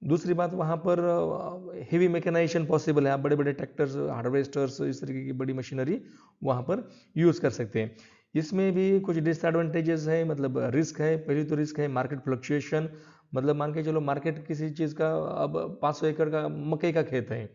दूसरी बात, वहाँ पर हेवी मैकेनाइजेशन पॉसिबल है, आप बड़े बड़े ट्रैक्टर्स, हार्वेस्टर्स, इस तरीके की बड़ी मशीनरी वहाँ पर यूज़ कर सकते हैं। इसमें भी कुछ डिसएडवांटेजेस है, मतलब रिस्क है। पहली तो रिस्क है मार्केट फ्लक्चुएशन, मतलब मान के चलो मार्केट किसी चीज़ का, अब 500 एकड़ का मकई का खेत है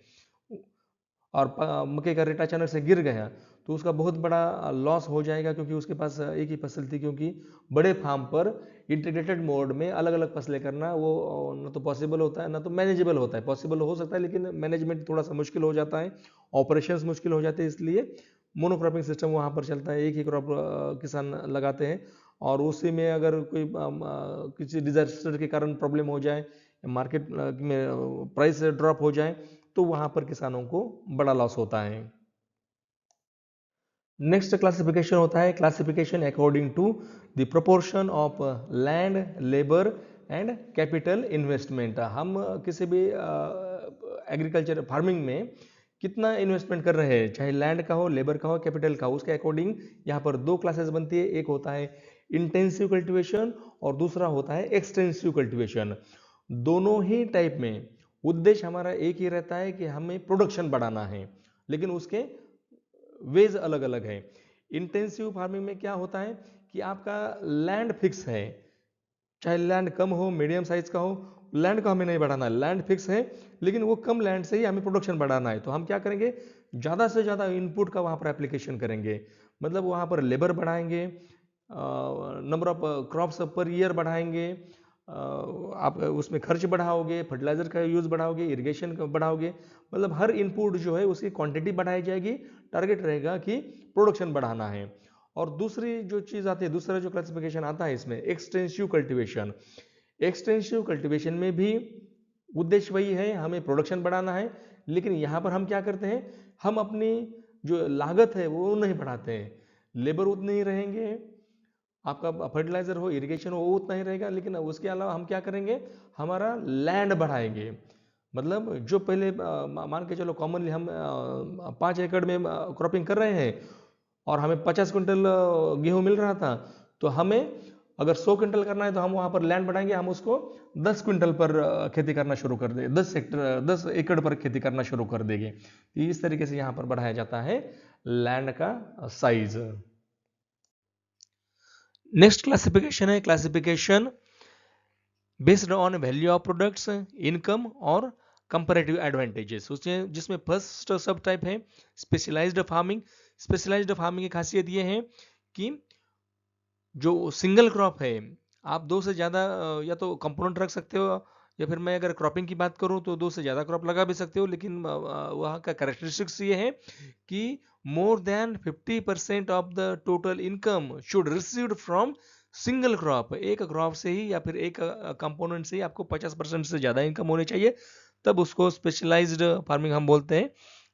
और मकई का रेट अचानक से गिर गया तो उसका बहुत बड़ा लॉस हो जाएगा, क्योंकि उसके पास एक ही फसल थी। क्योंकि बड़े फार्म पर इंटीग्रेटेड मोड में अलग अलग फसलें करना वो न तो पॉसिबल होता है, ना तो मैनेजेबल होता है। पॉसिबल हो सकता है लेकिन मैनेजमेंट थोड़ा सा मुश्किल हो जाता है, ऑपरेशंस मुश्किल हो जाते हैं, इसलिए मोनोक्रॉपिंग सिस्टम वहाँ पर चलता है। एक ही क्रॉप किसान लगाते हैं और उसी में अगर कोई किसी डिजास्टर के कारण प्रॉब्लम हो जाए, मार्केट में प्राइस ड्रॉप हो जाए, तो वहाँ पर किसानों को बड़ा लॉस होता है। नेक्स्ट क्लासिफिकेशन होता है classification according to the proportion of land, labour and capital investment. हम किसी भी एग्रीकल्चर फार्मिंग में कितना इन्वेस्टमेंट कर रहे हैं, चाहे लैंड का हो, लेबर का हो, कैपिटल का हो, उसके अकॉर्डिंग यहाँ पर दो क्लासेस बनती है। एक होता है इंटेंसिव कल्टीवेशन और दूसरा होता है एक्सटेंसिव कल्टीवेशन। दोनों ही टाइप में उद्देश्य हमारा एक ही रहता है कि हमें प्रोडक्शन बढ़ाना है, लेकिन उसके वेज अलग अलग है। इंटेंसिव फार्मिंग में क्या होता है कि आपका लैंड फिक्स है, चाहे लैंड कम हो, मीडियम साइज का हो, लैंड को हमें नहीं बढ़ाना है, लैंड फिक्स है, लेकिन वो कम लैंड से ही हमें प्रोडक्शन बढ़ाना है। तो हम क्या करेंगे, ज़्यादा से ज़्यादा इनपुट का वहाँ पर एप्लीकेशन करेंगे, मतलब वहाँ पर लेबर बढ़ाएंगे, number of crops per year बढ़ाएंगे, आप उसमें खर्च बढ़ाओगे, फर्टिलाइजर का यूज़ बढ़ाओगे, इरिगेशन का बढ़ाओगे, मतलब हर इनपुट जो है उसकी क्वांटिटी बढ़ाई जाएगी। टारगेट रहेगा कि प्रोडक्शन बढ़ाना है। और दूसरी जो चीज़ आती है, दूसरा जो क्लासिफिकेशन आता है इसमें एक्सटेंसिव कल्टीवेशन। एक्सटेंसिव कल्टीवेशन में भी उद्देश्य वही है, हमें प्रोडक्शन बढ़ाना है, लेकिन यहाँ पर हम क्या करते हैं, हम अपनी जो लागत है वो नहीं बढ़ाते हैं। लेबर उतने ही रहेंगे, आपका फर्टिलाइजर हो, इरिगेशन हो, वो उतना ही रहेगा, लेकिन उसके अलावा हम क्या करेंगे, हमारा लैंड बढ़ाएंगे। मतलब जो पहले मान के चलो कॉमनली हम 5 एकड़ में क्रॉपिंग कर रहे हैं और हमें 50 क्विंटल गेहूं मिल रहा था, तो हमें अगर 100 क्विंटल करना है तो हम वहां पर लैंड बढ़ाएंगे, हम उसको 10 क्विंटल पर खेती करना शुरू कर देंगे, 10 एकड़ पर खेती करना शुरू कर देंगे। इस तरीके से यहाँ पर बढ़ाया जाता है लैंड का साइज। नेक्स्ट क्लासिफिकेशन है classification based on value of products, income और कंपैरेटिव एडवांटेजेस। उसमें जिसमें फर्स्ट सब टाइप है स्पेशलाइज्ड फार्मिंग। स्पेशलाइज्ड फार्मिंग की खासियत ये है कि जो सिंगल क्रॉप है, आप दो से ज़्यादा या तो कंपोनेंट रख सकते हो, या फिर मैं अगर क्रॉपिंग की बात करूं तो दो से ज़्यादा क्रॉप लगा भी सकते हो, लेकिन वहाँ का कैरेक्टरिस्टिक्स ये है कि मोर than 50% of the total income should received from single crop. एक क्रॉप से ही या फिर एक कंपोनेंट से ही आपको 50% से ज़्यादा इनकम होनी चाहिए, तब उसको स्पेशलाइज्ड फार्मिंग हम बोलते हैं।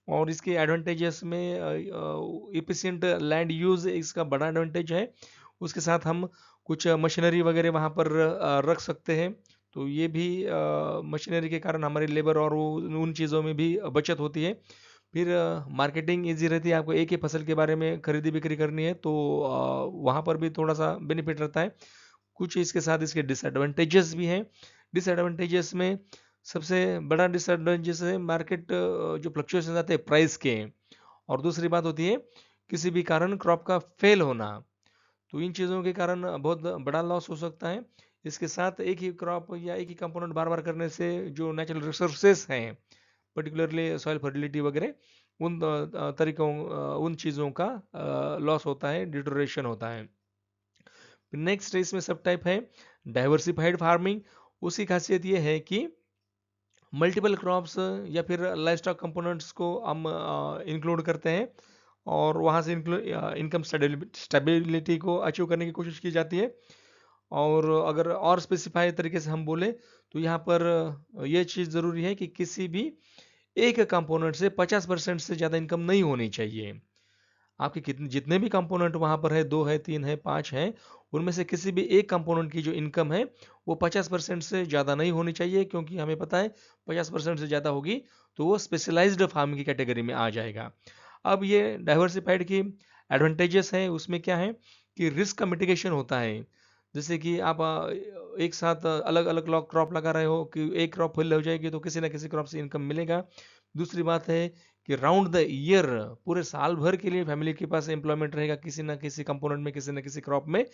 और इसके एडवांटेजेस में इफिशिएंट लैंड यूज इसका बड़ा एडवांटेज है। उसके साथ हम कुछ मशीनरी वगैरह वहाँ पर रख सकते हैं, तो ये भी मशीनरी के कारण हमारी लेबर और उन चीज़ों में भी बचत होती है। फिर मार्केटिंग ईजी रहती है, आपको एक ही फसल के बारे में खरीदी बिक्री करनी है तो वहाँ पर भी थोड़ा सा बेनिफिट रहता है। कुछ इसके साथ इसके डिसएडवांटेजेस भी हैं। डिसएडवांटेजेस में सबसे बड़ा डिसएडवांटेज है मार्केट जो फ्लक्चुएशन आते हैं प्राइस के, और दूसरी बात होती है किसी भी कारण क्रॉप का फेल होना। तो इन चीज़ों के कारण बहुत बड़ा लॉस हो सकता है। इसके साथ एक ही क्रॉप या एक ही कंपोनेंट बार बार करने से जो नेचुरल रिसोर्सेस हैं, पर्टिकुलरली सॉइल फर्टिलिटी वगैरह, उन तरीकों उन चीज़ों का लॉस होता है, डिटोरेशन होता है। नेक्स्ट इसमें सब टाइप है डाइवर्सिफाइड फार्मिंग। उसकी खासियत ये है कि मल्टीपल क्रॉप्स या फिर लाइफ स्टॉक कंपोनेंट्स को हम इंक्लूड करते हैं और वहाँ से इनकम स्टेबिलिटी को अचीव करने की कोशिश की जाती है। और अगर और स्पेसिफाई तरीके से हम बोले तो यहाँ पर ये चीज़ ज़रूरी है कि किसी भी एक कंपोनेंट से 50% से ज़्यादा इनकम नहीं होनी चाहिए। आपके कितने जितने भी कंपोनेंट वहाँ पर है, 2 है, 3 है, 5 हैं, उनमें से किसी भी एक कंपोनेंट की जो इनकम है वो 50% से ज़्यादा नहीं होनी चाहिए, क्योंकि हमें पता है 50% से ज़्यादा होगी तो वो स्पेशलाइज्ड फार्मिंग की कैटेगरी में आ जाएगा। अब ये डाइवर्सिफाइड की एडवांटेजेस हैं, उसमें क्या है कि रिस्क का मिटिगेशन होता है। जैसे कि आप एक साथ अलग अलग क्रॉप लगा रहे हो कि एक क्रॉप फेल हो जाएगी तो किसी ना किसी क्रॉप से इनकम मिलेगा। दूसरी बात है कि राउंड द ईयर पूरे साल भर के लिए फैमिली के पास एम्प्लॉयमेंट रहेगा, किसी ना किसी कंपोनेंट में, किसी ना किसी क्रॉप में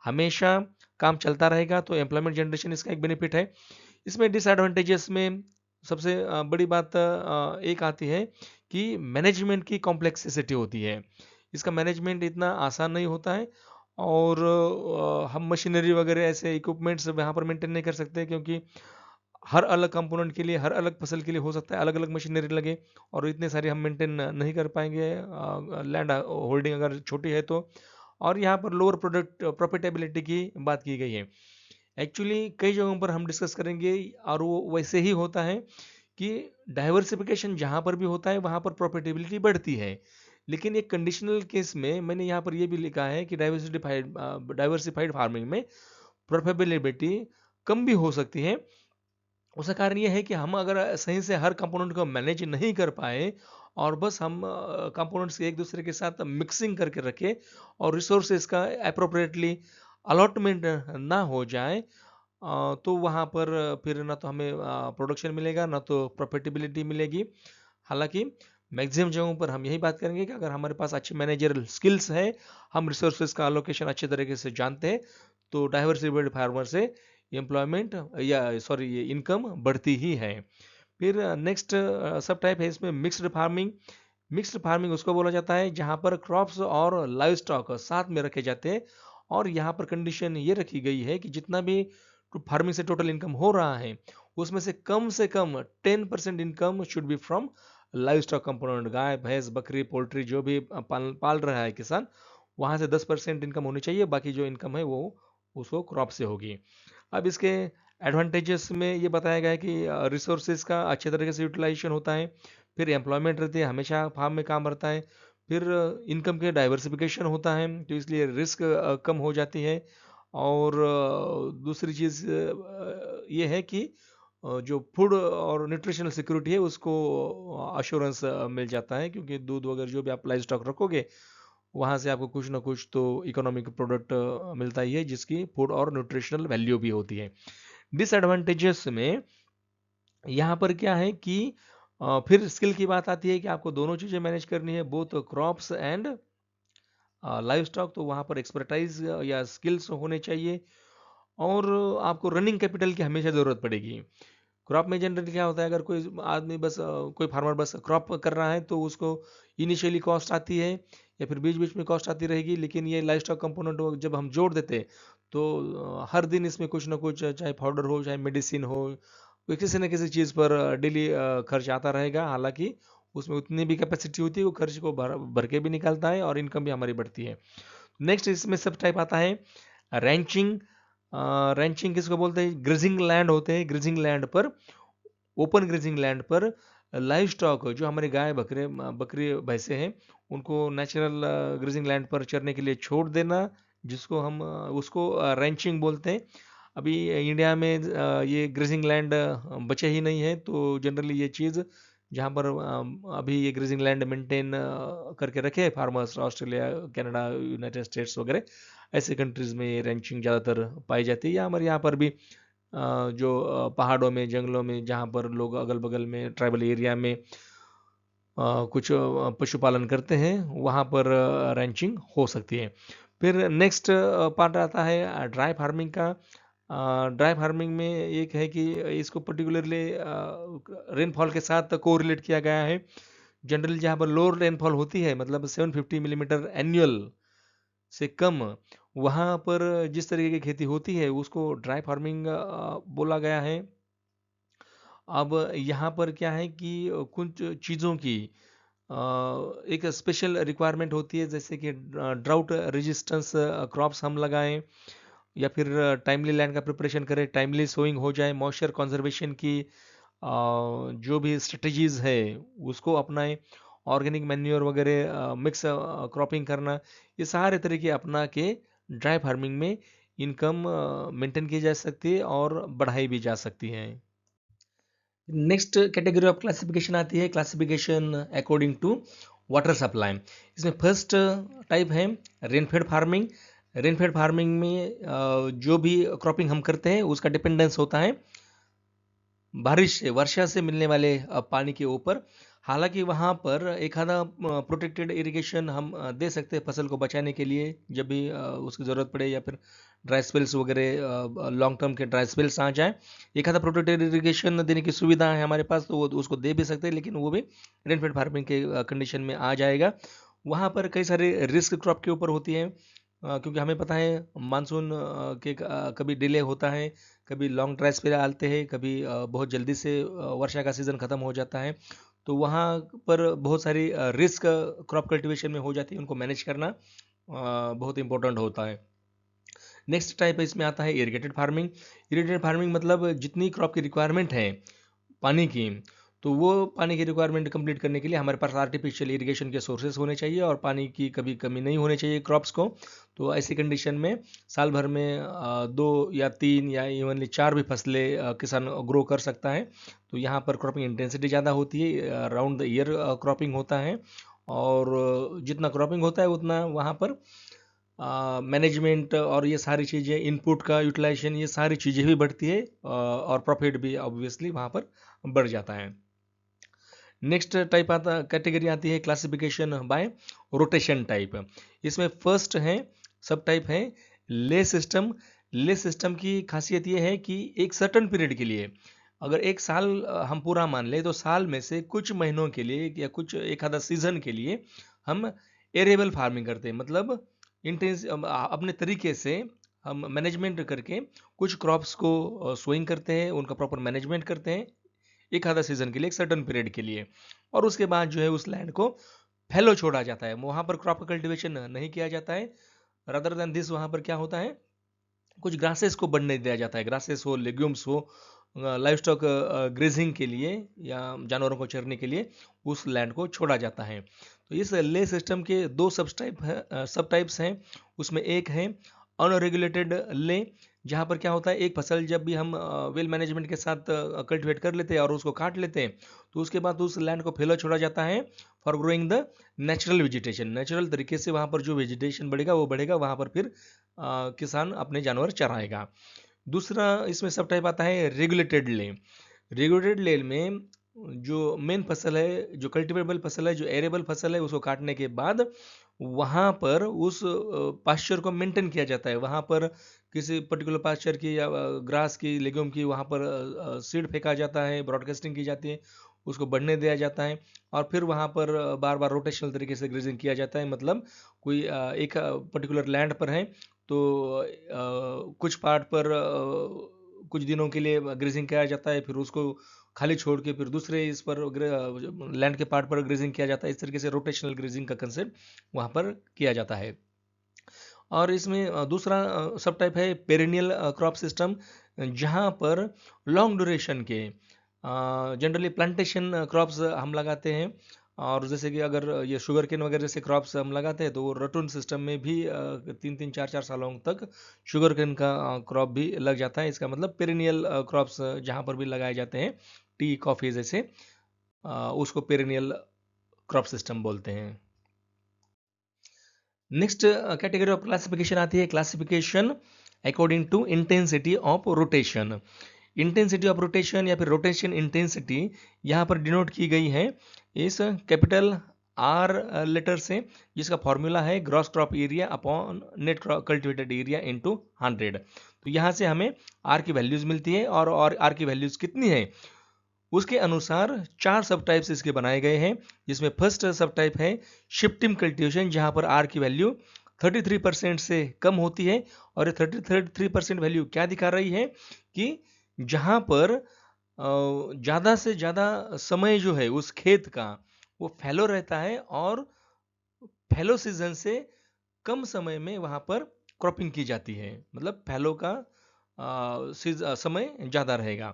हमेशा काम चलता रहेगा, तो एम्प्लॉयमेंट जनरेशन इसका एक बेनिफिट है। इसमें डिसएडवांटेजेस में सबसे बड़ी बात एक आती है कि मैनेजमेंट की कॉम्प्लेक्सिटी होती है। इसका मैनेजमेंट इतना आसान नहीं होता है, और हम मशीनरी वगैरह ऐसे इक्विपमेंट्स वहाँ पर मेंटेन नहीं कर सकते, क्योंकि हर अलग कंपोनेंट के लिए, हर अलग फसल के लिए हो सकता है अलग अलग मशीनरी लगे, और इतने सारे हम मेंटेन नहीं कर पाएंगे, लैंड होल्डिंग अगर छोटी है तो। और यहाँ पर लोअर प्रोडक्ट प्रॉफिटेबिलिटी की बात की गई है। एक्चुअली कई जगहों पर हम डिस्कस करेंगे, और वो वैसे ही होता है कि डाइवर्सिफिकेशन जहाँ पर भी होता है वहाँ पर प्रॉफिटेबिलिटी बढ़ती है। लेकिन एक कंडीशनल केस में मैंने यहाँ पर ये भी लिखा है कि डाइवर्सिफाइड फार्मिंग में प्रॉफिटेबिलिटी कम भी हो सकती है। उसका कारण ये है कि हम अगर सही से हर कंपोनेंट को मैनेज नहीं कर पाए, और बस हम कंपोनेंट्स एक दूसरे के साथ मिक्सिंग करके रखें और रिसोर्सेज का अप्रोप्रिएटली अलॉटमेंट ना हो जाए, तो वहाँ पर फिर ना तो हमें प्रोडक्शन मिलेगा, ना तो प्रॉफिटेबिलिटी मिलेगी। हालांकि मैक्सिमम जगहों पर हम यही बात करेंगे कि अगर हमारे पास अच्छी मैनेजरल स्किल्स है, हम रिसोर्सेज का अलोकेशन अच्छे तरीके से जानते हैं, तो डाइवर्सिफाइड फार्मर से एम्प्लॉयमेंट या सॉरी ये इनकम बढ़ती ही है। फिर नेक्स्ट सब टाइप है इसमें मिक्स्ड फार्मिंग। मिक्स्ड फार्मिंग उसको बोला जाता है जहाँ पर क्रॉप्स और लाइव स्टॉक साथ में रखे जाते हैं, और यहाँ पर कंडीशन ये रखी गई है कि जितना भी फार्मिंग से टोटल इनकम हो रहा है उसमें से कम 10% income should be from livestock component. गाय भैंस बकरी पोल्ट्री जो भी पाल रहा है किसान, वहाँ से 10% इनकम होनी चाहिए, बाकी जो इनकम है वो उसको क्रॉप से होगी। अब इसके एडवांटेजेस में ये बताया गया है कि रिसोर्सेज का अच्छे तरीके से यूटिलाइजेशन होता है, फिर एम्प्लॉयमेंट रहती है, हमेशा फार्म में काम रहता है, फिर इनकम के डाइवर्सिफिकेशन होता है तो इसलिए रिस्क कम हो जाती है। और दूसरी चीज़ ये है कि जो फूड और न्यूट्रिशनल सिक्योरिटी है उसको अश्योरेंस मिल जाता है, क्योंकि दूध वगैरह जो भी आप लाइव स्टॉक रखोगे वहाँ से आपको कुछ ना कुछ तो इकोनॉमिक प्रोडक्ट मिलता ही है, जिसकी फूड और न्यूट्रिशनल वैल्यू भी होती है। डिसएडवांटेजेस में यहाँ पर क्या है कि फिर स्किल की बात आती है कि आपको दोनों चीज़ें मैनेज करनी है, both crops and live stock, तो वहाँ पर एक्सपर्टाइज या स्किल्स होने चाहिए। और आपको रनिंग कैपिटल की हमेशा ज़रूरत पड़ेगी। क्रॉप में जनरली क्या होता है, अगर कोई आदमी बस कोई फार्मर बस क्रॉप कर रहा है तो उसको इनिशियली कॉस्ट आती है या फिर बीच बीच में कॉस्ट आती रहेगी, लेकिन ये लाइफ स्टॉक कंपोनेंट जब हम जोड़ देते तो हर दिन इसमें कुछ ना कुछ, चाहे पाउडर हो चाहे मेडिसिन हो, कोई किसी न किसी चीज़ पर डेली खर्च आता रहेगा। हालांकि उसमें उतनी भी कैपेसिटी होती है, वो खर्च को भर भर के भी निकालता है और इनकम भी हमारी बढ़ती है। नेक्स्ट इसमें सब टाइप आता है रैंचिंग। रैंचिंग किसको बोलते हैं, ग्रेजिंग लैंड होते हैं, ग्रेजिंग लैंड पर, ओपन ग्रेजिंग लैंड पर लाइव स्टॉक जो हमारे गाय बकरी भैंसे हैं उनको नेचुरल ग्रेजिंग लैंड पर चरने के लिए छोड़ देना, जिसको हम उसको रैंचिंग बोलते हैं। अभी इंडिया में ये ग्रेजिंग लैंड बचे ही नहीं है, तो जनरली ये चीज़ जहाँ पर अभी ये ग्रेजिंग लैंड मेंटेन करके रखे हैं farmers, Australia, Canada, United states वगैरह, ऐसे कंट्रीज़ में ये रैंचिंग ज़्यादातर पाई जाती है। या हमारे यहाँ पर भी जो पहाड़ों में, जंगलों में, जहाँ पर लोग अगल बगल में ट्राइबल एरिया में कुछ पशुपालन करते हैं, वहाँ पर रैंचिंग हो सकती है। फिर नेक्स्ट पार्ट आता है ड्राई फार्मिंग का। ड्राई फार्मिंग में एक है कि इसको पर्टिकुलरली रेनफॉल के साथ कोरिलेट किया गया है। जनरली जहाँ पर लोअर रेनफॉल होती है, मतलब 750 मिलीमीटर एनुअल से कम, वहाँ पर जिस तरीके की खेती होती है उसको ड्राई फार्मिंग बोला गया है। अब यहाँ पर क्या है कि कुछ चीज़ों की एक स्पेशल रिक्वायरमेंट होती है, जैसे कि ड्राउट रेजिस्टेंस क्रॉप्स हम लगाएं, या फिर टाइमली लैंड का प्रिपरेशन करें, टाइमली सोइंग हो जाए, मॉइस्चर कंजर्वेशन की जो भी स्ट्रेटजीज है उसको अपनाएं, ऑर्गेनिक मैन्योर वगैरह मिक्स क्रॉपिंग करना, ये सारे तरीके अपना के ड्राई फार्मिंग में इनकम मेंटेन की जा सकती है और बढ़ाई भी जा सकती है। नेक्स्ट कैटेगरी ऑफ क्लासिफिकेशन आती है classification according to water supply. इसमें फर्स्ट टाइप है रेनफेड फार्मिंग। रेनफेड फार्मिंग में जो भी क्रॉपिंग हम करते हैं उसका डिपेंडेंस होता है बारिश से, वर्षा से मिलने वाले पानी के ऊपर। हालांकि वहाँ पर एक आधा प्रोटेक्टेड इरिगेशन हम दे सकते हैं फसल को बचाने के लिए, जब भी उसकी ज़रूरत पड़े, या फिर ड्राई स्पेल्स वगैरह लॉन्ग टर्म के ड्राई स्पेल्स आ जाए, एक आधा प्रोटेक्टेड इरिगेशन देने की सुविधा है हमारे पास, तो वो उसको दे भी सकते हैं, लेकिन वो भी रेनफेड फार्मिंग के कंडीशन में आ जाएगा। वहाँ पर कई सारे रिस्क क्रॉप के ऊपर होती है, क्योंकि हमें पता है मानसून के कभी डिले होता है, कभी लॉन्ग ड्राई स्पेल आते हैं, कभी बहुत जल्दी से वर्षा का सीज़न ख़त्म हो जाता है, तो वहाँ पर बहुत सारी रिस्क क्रॉप कल्टीवेशन में हो जाती है, उनको मैनेज करना बहुत इंपॉर्टेंट होता है। नेक्स्ट टाइप इसमें आता है इरिगेटेड फार्मिंग। इरिगेटेड फार्मिंग मतलब जितनी क्रॉप की रिक्वायरमेंट है पानी की, तो वो पानी की रिक्वायरमेंट कंप्लीट करने के लिए हमारे पास आर्टिफिशियल इरिगेशन के सोर्सेज होने चाहिए और पानी की कभी कमी नहीं होनी चाहिए क्रॉप्स को। तो ऐसी कंडीशन में साल भर में 2 या 3 या इवनली 4 भी फसलें किसान ग्रो कर सकता है। तो यहाँ पर क्रॉपिंग इंटेंसिटी ज़्यादा होती है, राउंड द ईयर क्रॉपिंग होता है, और जितना क्रॉपिंग होता है उतना वहाँ पर मैनेजमेंट और ये सारी चीज़ें, इनपुट का यूटिलाइजेशन, ये सारी चीज़ें भी बढ़ती है, और प्रॉफिट भी ऑब्वियसली वहाँ पर बढ़ जाता है। नेक्स्ट टाइप आता कैटेगरी आती है क्लासिफिकेशन बाय रोटेशन टाइप। इसमें फर्स्ट है सब टाइप है ले सिस्टम। ले सिस्टम की खासियत ये है कि एक सर्टन पीरियड के लिए, अगर एक साल हम पूरा मान ले, तो साल में से कुछ महीनों के लिए या कुछ एक आधा सीजन के लिए हम एरेबल फार्मिंग करते हैं, मतलब इंटेंस अपने तरीके से हम मैनेजमेंट करके कुछ क्रॉप्स को सोइंग करते हैं, उनका प्रॉपर मैनेजमेंट करते हैं एक आधा सीजन के लिए, एक सर्टन पीरियड के लिए, और उसके बाद जो है उस लैंड को फैलो छोड़ा जाता है, वहाँ पर क्रॉप कल्टीवेशन नहीं किया जाता है। रदर देन दिस वहाँ पर क्या होता है, कुछ ग्रासेस को बढ़ने दिया जाता है, ग्रासेस हो, लेग्यूम्स हो, लाइव स्टॉक ग्रेजिंग के लिए या जानवरों को चरने के लिए उस लैंड को छोड़ा जाता है। तो इस ले सिस्टम के दो सब टाइप्स हैं। उसमें एक है अनरेगुलेटेड ले, जहाँ पर क्या होता है एक फसल जब भी हम वेल मैनेजमेंट के साथ कल्टिवेट कर लेते हैं और उसको काट लेते हैं, तो उसके बाद उस लैंड को फैला छोड़ा जाता है for growing the natural vegetation. Natural तरीके से वहाँ पर जो वेजिटेशन बढ़ेगा वो बढ़ेगा, वहाँ पर फिर किसान अपने जानवर चराएगा। दूसरा इसमें सब टाइप आता है रेगुलेटेड ले। रेगुलेटेड ले में जो मेन फसल है, जो कल्टिवेबल फसल है, जो एरेबल फसल है, उसको काटने के बाद वहाँ पर उस पास्चर को मेंटेन किया जाता है। वहाँ पर किसी पर्टिकुलर पास्चर की या ग्रास की, लेग्यूम की वहाँ पर सीड फेंका जाता है, ब्रॉडकास्टिंग की जाती है, उसको बढ़ने दिया जाता है, और फिर वहाँ पर बार बार रोटेशनल तरीके से ग्रेजिंग किया जाता है। मतलब कोई एक पर्टिकुलर लैंड पर है, तो कुछ पार्ट पर कुछ दिनों के लिए ग्रेजिंग किया जाता है, फिर उसको खाली छोड़ के फिर दूसरे इस पर लैंड के पार्ट पर ग्रेजिंग किया जाता है। इस तरीके से रोटेशनल ग्रेजिंग का कंसेप्ट वहाँ पर किया जाता है। और इसमें दूसरा सब टाइप है पेरिनियल क्रॉप सिस्टम, जहाँ पर लॉन्ग ड्यूरेशन के जनरली प्लांटेशन क्रॉप्स हम लगाते हैं, और जैसे कि अगर ये शुगर केन वगैरह जैसे क्रॉप्स हम लगाते हैं तो वो रटून सिस्टम में भी 3-3 4-4 सालों तक शुगर केन का क्रॉप भी लग जाता है। इसका मतलब पेरिनियल क्रॉप्स जहाँ पर भी लगाए जाते हैं टी कॉफ़ी जैसे, उसको पेरिनियल क्रॉप सिस्टम बोलते हैं। नेक्स्ट कैटेगरी ऑफ क्लासिफिकेशन आती है classification according to intensity of rotation. Intensity of rotation या फिर रोटेशन इंटेंसिटी यहाँ पर डिनोट की गई है इस कैपिटल आर लेटर से, जिसका फॉर्मूला है gross crop area upon net cultivated area into 100। तो यहाँ से हमें आर की वैल्यूज मिलती है और आर की वैल्यूज कितनी है उसके अनुसार 4 सब टाइप्स इसके बनाए गए हैं, जिसमें फर्स्ट सब टाइप है शिफ्टिंग कल्टीवेशन, जहाँ पर आर की वैल्यू 33% से कम होती है। और 33% वैल्यू क्या दिखा रही है कि जहाँ पर ज़्यादा से ज़्यादा समय जो है उस खेत का वो फैलो रहता है और फैलो सीजन से कम समय में वहाँ पर क्रॉपिंग की जाती है, मतलब फैलो का समय ज़्यादा रहेगा।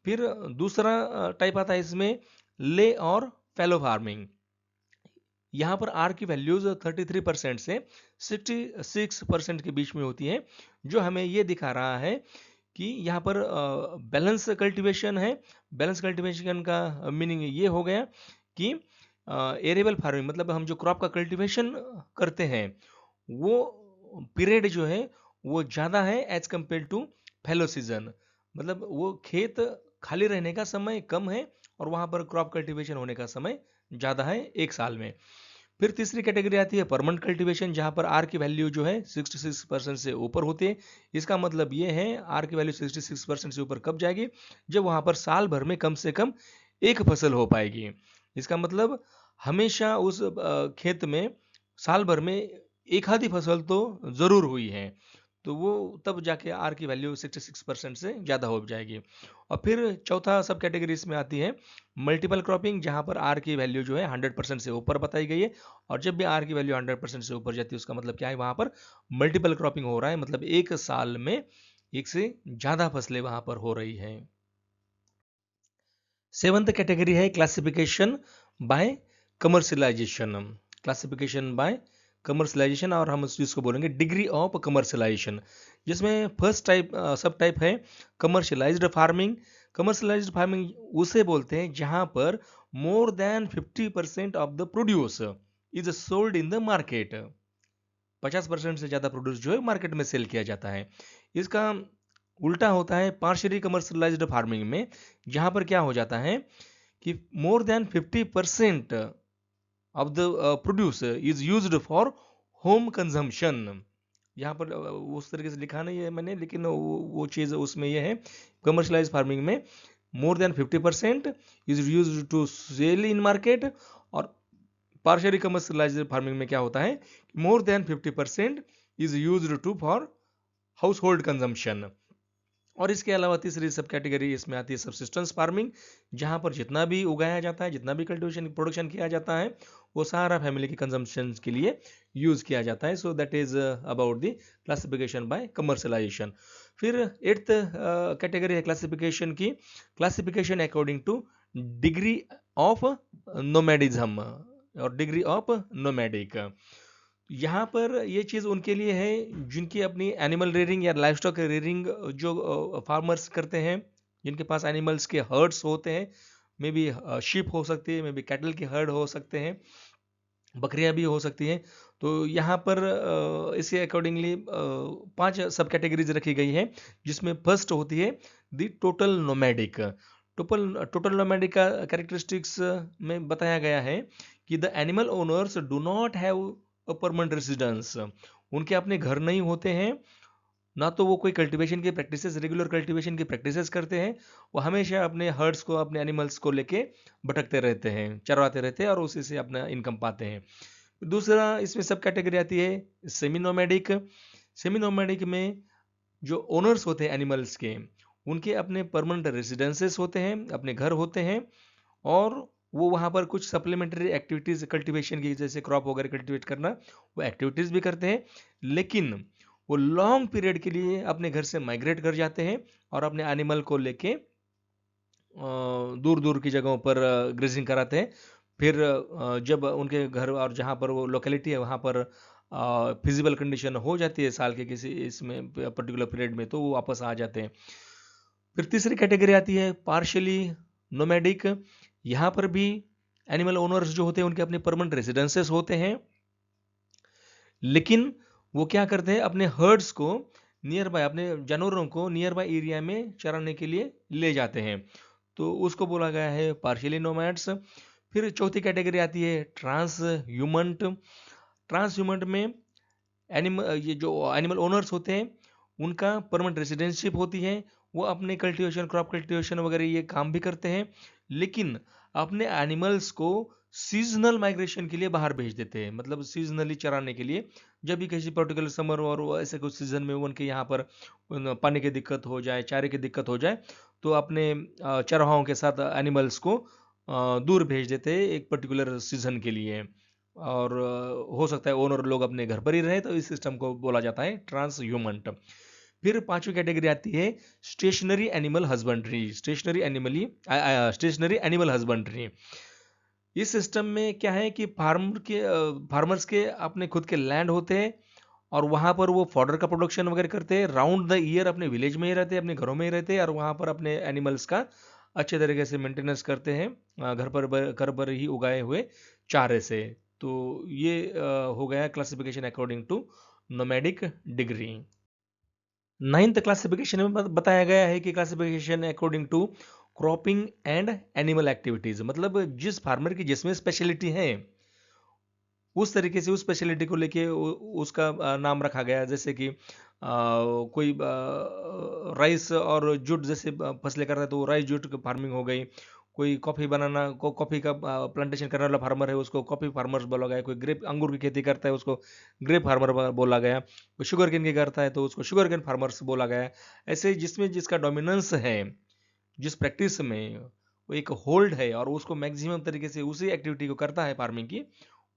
फिर दूसरा टाइप आता है इसमें ले और फैलो फार्मिंग। यहाँ पर आर की वैल्यूज 33% से 66% के बीच में होती है, जो हमें ये दिखा रहा है कि यहाँ पर बैलेंस कल्टीवेशन है। बैलेंस कल्टीवेशन का मीनिंग ये हो गया कि एरिएबल फार्मिंग, मतलब हम जो क्रॉप का कल्टीवेशन करते हैं वो पीरियड जो है वो ज़्यादा है as compare to fallow season, मतलब वो खेत खाली रहने का समय कम है और वहाँ पर क्रॉप कल्टीवेशन होने का समय ज़्यादा है एक साल में। फिर तीसरी कैटेगरी आती है परमानेंट कल्टीवेशन, जहाँ पर आर की वैल्यू जो है 66% से ऊपर होती है। इसका मतलब ये है आर की वैल्यू 66% से ऊपर कब जाएगी, जब वहाँ पर साल भर में कम से कम एक फसल हो पाएगी। इसका मतलब हमेशा उस खेत में साल भर में एक आधी फसल तो ज़रूर हुई है, तो वो तब जाके आर की वैल्यू 66% से ज़्यादा हो जाएगी। और फिर चौथा सब कैटेगरी इसमें आती है मल्टीपल क्रॉपिंग, जहाँ पर आर की वैल्यू जो है 100% से ऊपर बताई गई है। और जब भी आर की वैल्यू 100% से ऊपर जाती है उसका मतलब क्या है, वहाँ पर मल्टीपल क्रॉपिंग हो रहा है, मतलब एक साल में एक से ज़्यादा फसलें वहाँ पर हो रही हैं। सेवंथ कैटेगरी है classification by commercialisation. Classification by commercialisation, और हम इसको बोलेंगे डिग्री ऑफ कमर्शलाइजेशन, जिसमें फर्स्ट टाइप सब टाइप है कमर्शलाइज्ड फार्मिंग। कमर्शलाइज्ड फार्मिंग उसे बोलते हैं जहां पर मोर than 50% of the produce is sold in the market. 50% से ज़्यादा प्रोड्यूस जो है मार्केट में सेल किया जाता है। इसका उल्टा होता है पार्शियली कमर्शलाइज्ड फार्मिंग में, जहां पर क्या हो जाता है कि मोर than 50% of the produce is used for home consumption. यहाँ पर उस तरीके से लिखा नहीं है मैंने, लेकिन वो चीज़ उसमें ये है कमर्शलाइज फार्मिंग में more than 50% is used to sell in market, और पार्शियली कमर्शलाइज्ड फार्मिंग में क्या होता है more than 50% is used to for household consumption. और इसके अलावा तीसरी सब कैटेगरी इसमें आती है सबसिस्टेंस फार्मिंग, जहाँ पर जितना भी उगाया जाता है, जितना भी कल्टीवेशन प्रोडक्शन किया जाता है, वो सारा फैमिली के कंजम्पशन के लिए यूज किया जाता है। So that is about the classification by commercialisation. फिर एट्थ कैटेगरी है क्लासिफिकेशन की, classification according to degree of nomadism और डिग्री ऑफ नोमैडिक। यहाँ पर ये चीज़ उनके लिए है जिनकी अपनी एनिमल रेयरिंग या लाइफ स्टॉक रेयरिंग जो फार्मर्स करते हैं, जिनके पास एनिमल्स के हर्ड्स होते हैं, मे बी शीप हो सकती है, मे बी कैटल के हर्ड हो सकते हैं, बकरियां भी हो सकती हैं। तो यहाँ पर इसे अकॉर्डिंगली 5 सब कैटेगरीज रखी गई है, जिसमें फर्स्ट होती है the total nomadic. Total nomadic का कैरेक्टरिस्टिक्स में बताया गया है कि the animal owners do not have a permanent residence. उनके अपने घर नहीं होते हैं, ना तो वो कोई कल्टीवेशन की प्रैक्टिसेस, रेगुलर कल्टीवेशन की प्रैक्टिसेस करते हैं। वो हमेशा अपने हर्ड्स को, अपने एनिमल्स को लेके भटकते रहते हैं, चरवाते रहते हैं और उसी से अपना इनकम पाते हैं। दूसरा इसमें सब कैटेगरी आती है सेमी नोमैडिक। सेमी नोमैडिक में जो ओनर्स होते हैं एनिमल्स के, उनके अपने परमानेंट रेजिडेंसेस होते हैं, अपने घर होते हैं, और वो वहाँ पर कुछ सप्लीमेंट्री एक्टिविटीज़ कल्टीवेशन की, जैसे क्रॉप वगैरह कल्टीवेट करना, वो एक्टिविटीज़ भी करते हैं। लेकिन वो लॉन्ग पीरियड के लिए अपने घर से माइग्रेट कर जाते हैं और अपने एनिमल को लेके दूर दूर की जगहों पर ग्रेजिंग कराते हैं। फिर जब उनके घर और जहाँ पर वो लोकेलिटी है वहाँ पर फिजिबल कंडीशन हो जाती है साल के किसी इसमें पर्टिकुलर पीरियड में, तो वो वापस आ जाते हैं। फिर तीसरी कैटेगरी आती है पार्शियली नोमैडिक। यहाँ पर भी एनिमल ओनर्स जो होते हैं उनके अपने परमानेंट रेसिडेंसेस होते हैं, लेकिन वो क्या करते हैं, अपने हर्ड्स को नियर बाय, अपने जानवरों को नियर बाय एरिया में चराने के लिए ले जाते हैं, तो उसको बोला गया है पार्शियली नोमैड्स। फिर चौथी कैटेगरी आती है ट्रांस ह्यूमंट। ट्रांस ह्यूमंट में ये जो एनिमल ओनर्स होते हैं उनका परमानेंट रेसिडेंशिप होती है, वो अपने कल्टीवेशन, क्रॉप कल्टीवेशन वगैरह ये काम भी करते हैं, लेकिन अपने एनिमल्स को सीजनल माइग्रेशन के लिए बाहर भेज देते हैं, मतलब सीजनली चराने के लिए। जब भी किसी पर्टिकुलर समर और ऐसे कुछ सीजन में उनके यहाँ पर पानी की दिक्कत हो जाए, चारे की दिक्कत हो जाए, तो अपने चरवाहों के साथ एनिमल्स को दूर भेज देते हैं एक पर्टिकुलर सीजन के लिए, और हो सकता है ओनर लोग अपने घर पर ही रहे, तो इस सिस्टम को बोला जाता है ट्रांस ह्यूमंट। फिर पांचवी कैटेगरी आती है stationary animal husbandry. Stationary animal husbandry, इस सिस्टम में क्या है कि फार्मर्स के अपने खुद के लैंड होते हैं, और वहाँ पर वो फॉडर का प्रोडक्शन वगैरह करते हैं, राउंड द ईयर अपने विलेज में ही रहते हैं, अपने घरों में ही रहते हैं, और वहाँ पर अपने एनिमल्स का अच्छे तरीके से मेंटेनेंस करते हैं घर पर ही उगाए हुए चारे से। तो ये हो गया classification according to nomadic degree. Ninth classification में बताया गया है कि classification according to cropping and animal activities, मतलब जिस फार्मर की जिसमें स्पेशलिटी है उस तरीके से उस स्पेशलिटी को लेके उसका नाम रखा गया। जैसे कि कोई राइस और जूट जैसे फसलें कर रहा है तो राइस जूट फार्मिंग हो गई। कोई कॉफ़ी का प्लांटेशन करने वाला फार्मर है उसको कॉफ़ी फार्मर्स बोला गया। कोई ग्रेप अंगूर की खेती करता है उसको ग्रेप फार्मर बोला गया। कोई शुगर केन की करता है तो उसको शुगर केन फार्मर्स बोला गया। ऐसे जिसमें जिसका डोमिनेंस है, जिस प्रैक्टिस में वो एक होल्ड है और उसको मैक्सिमम तरीके से उसी एक्टिविटी को करता है फार्मिंग की,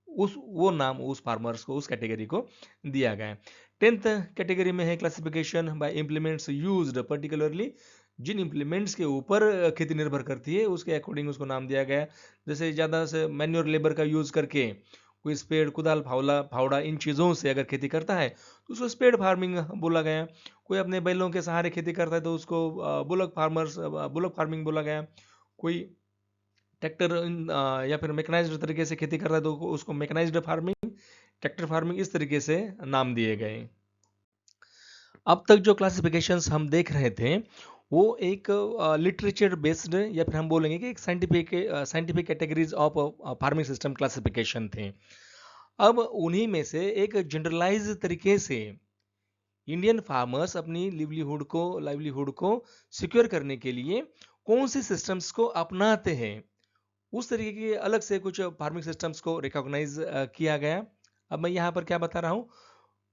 उस वो नाम उस फार्मर्स को, उस कैटेगरी को दिया गया है। 10th कैटेगरी में है classification by implements used, particularly जिन इम्प्लीमेंट्स के ऊपर खेती निर्भर करती है उसके अकॉर्डिंग उसको नाम दिया गया है। जैसे ज़्यादा से मैन्योर लेबर का यूज़ करके कोई स्पेड, कुदाल, फावड़ा इन चीज़ों से अगर खेती करता है तो उसको स्पेड फार्मिंग बोला गया। कोई अपने बैलों के सहारे खेती करता है तो उसको बुलक फार्मिंग बोला गया। कोई ट्रैक्टर या फिर मैकेनाइज्ड तरीके से खेती कर रहा है तो उसको मैकेनाइज्ड फार्मिंग, ट्रैक्टर फार्मिंग, इस तरीके से नाम दिए गए। अब तक जो क्लासिफिकेशंस हम देख रहे थे वो एक लिटरेचर बेस्ड, या फिर हम बोलेंगे कि एक scientific categories of farming system classification थे। अब उन्हीं में से एक जनरलाइज तरीके से इंडियन फार्मर्स अपनी लाइवलीहुड को सिक्योर करने के लिए कौन सी सिस्टम्स को अपनाते हैं, उस तरीके के अलग से कुछ फार्मिंग सिस्टम्स को रिकॉग्नाइज किया गया। अब मैं यहाँ पर क्या बता रहा हूँ,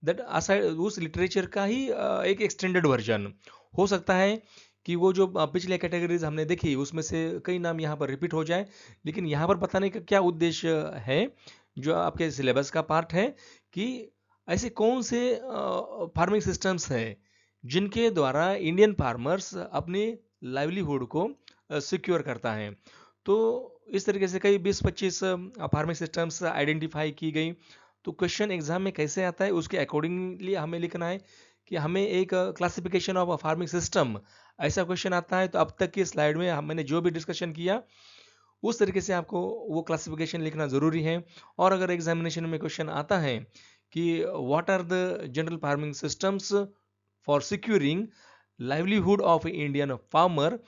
दैट असाइड उस लिटरेचर का ही एक एक्सटेंडेड वर्जन हो सकता है कि वो जो पिछले कैटेगरीज हमने देखी उसमें से कई नाम यहाँ पर रिपीट हो जाए, लेकिन यहाँ पर बताने का क्या उद्देश्य है, जो आपके सिलेबस का पार्ट है, कि ऐसे कौन से फार्मिंग सिस्टम्स हैं जिनके द्वारा इंडियन फार्मर्स अपनी लाइवलीहुड को सिक्योर करता है। तो इस तरीके से कई 20-25 फार्मिंग सिस्टम्स आइडेंटिफाई की गई। तो क्वेश्चन एग्जाम में कैसे आता है उसके अकॉर्डिंगली हमें लिखना है कि हमें एक क्लासिफिकेशन ऑफ फार्मिंग सिस्टम, ऐसा क्वेश्चन आता है तो अब तक की स्लाइड में मैंने जो भी डिस्कशन किया उस तरीके से आपको वो क्लासिफिकेशन लिखना ज़रूरी है। और अगर एग्जामिनेशन में क्वेश्चन आता है कि what are the general farming systems for securing livelihood of Indian farmer,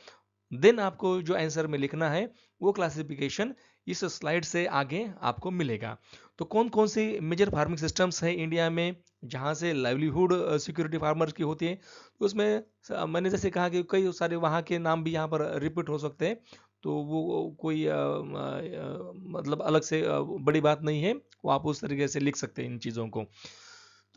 then आपको जो आंसर में लिखना है वो क्लासिफिकेशन इस स्लाइड से आगे आपको मिलेगा। तो कौन कौन सी मेजर फार्मिंग सिस्टम्स है इंडिया में जहाँ से लाइवलीहुड सिक्योरिटी फार्मर्स की होती है, तो उसमें मैंने जैसे कहा कि कई सारे वहाँ के नाम भी यहाँ पर रिपीट हो सकते हैं, तो वो कोई मतलब अलग से बड़ी बात नहीं है, वो आप उस तरीके से लिख सकते हैं इन चीज़ों को।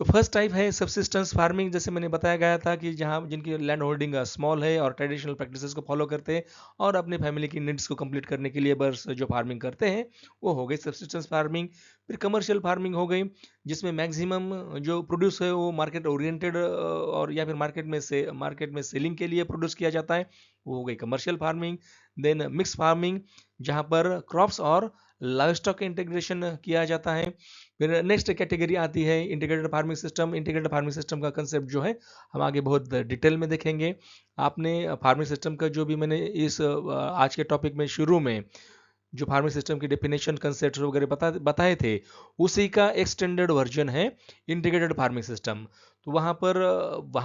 तो फर्स्ट टाइप है सब्सिस्टेंस फार्मिंग, जैसे मैंने बताया गया था कि जहाँ जिनकी लैंड होल्डिंग स्मॉल है और ट्रेडिशनल प्रैक्टिसेस को फॉलो करते हैं और अपने फैमिली की नीड्स को कंप्लीट करने के लिए बस जो फार्मिंग करते हैं वो हो गई सब्सिस्टेंस फार्मिंग। फिर कमर्शियल फार्मिंग हो गई जिसमें मैक्सिमम जो प्रोड्यूस है वो मार्केट ओरिएंटेड और या फिर मार्केट में सेलिंग के लिए प्रोड्यूस किया जाता है, वो हो गई commercial farming. Then mix farming जहाँ पर क्रॉप्स और लाइव स्टॉक इंटीग्रेशन किया जाता है। फिर नेक्स्ट कैटेगरी आती है integrated farming system. Integrated farming system का कंसेप्ट जो है हम आगे बहुत डिटेल में देखेंगे। आपने फार्मिंग सिस्टम का जो भी मैंने इस आज के टॉपिक में शुरू में जो फार्मिंग सिस्टम की डेफिनेशन कंसेप्ट वगैरह बताए थे, उसी का एक्सटेंडेड वर्जन है इंटीग्रेटेड फार्मिंग सिस्टम। तो वहाँ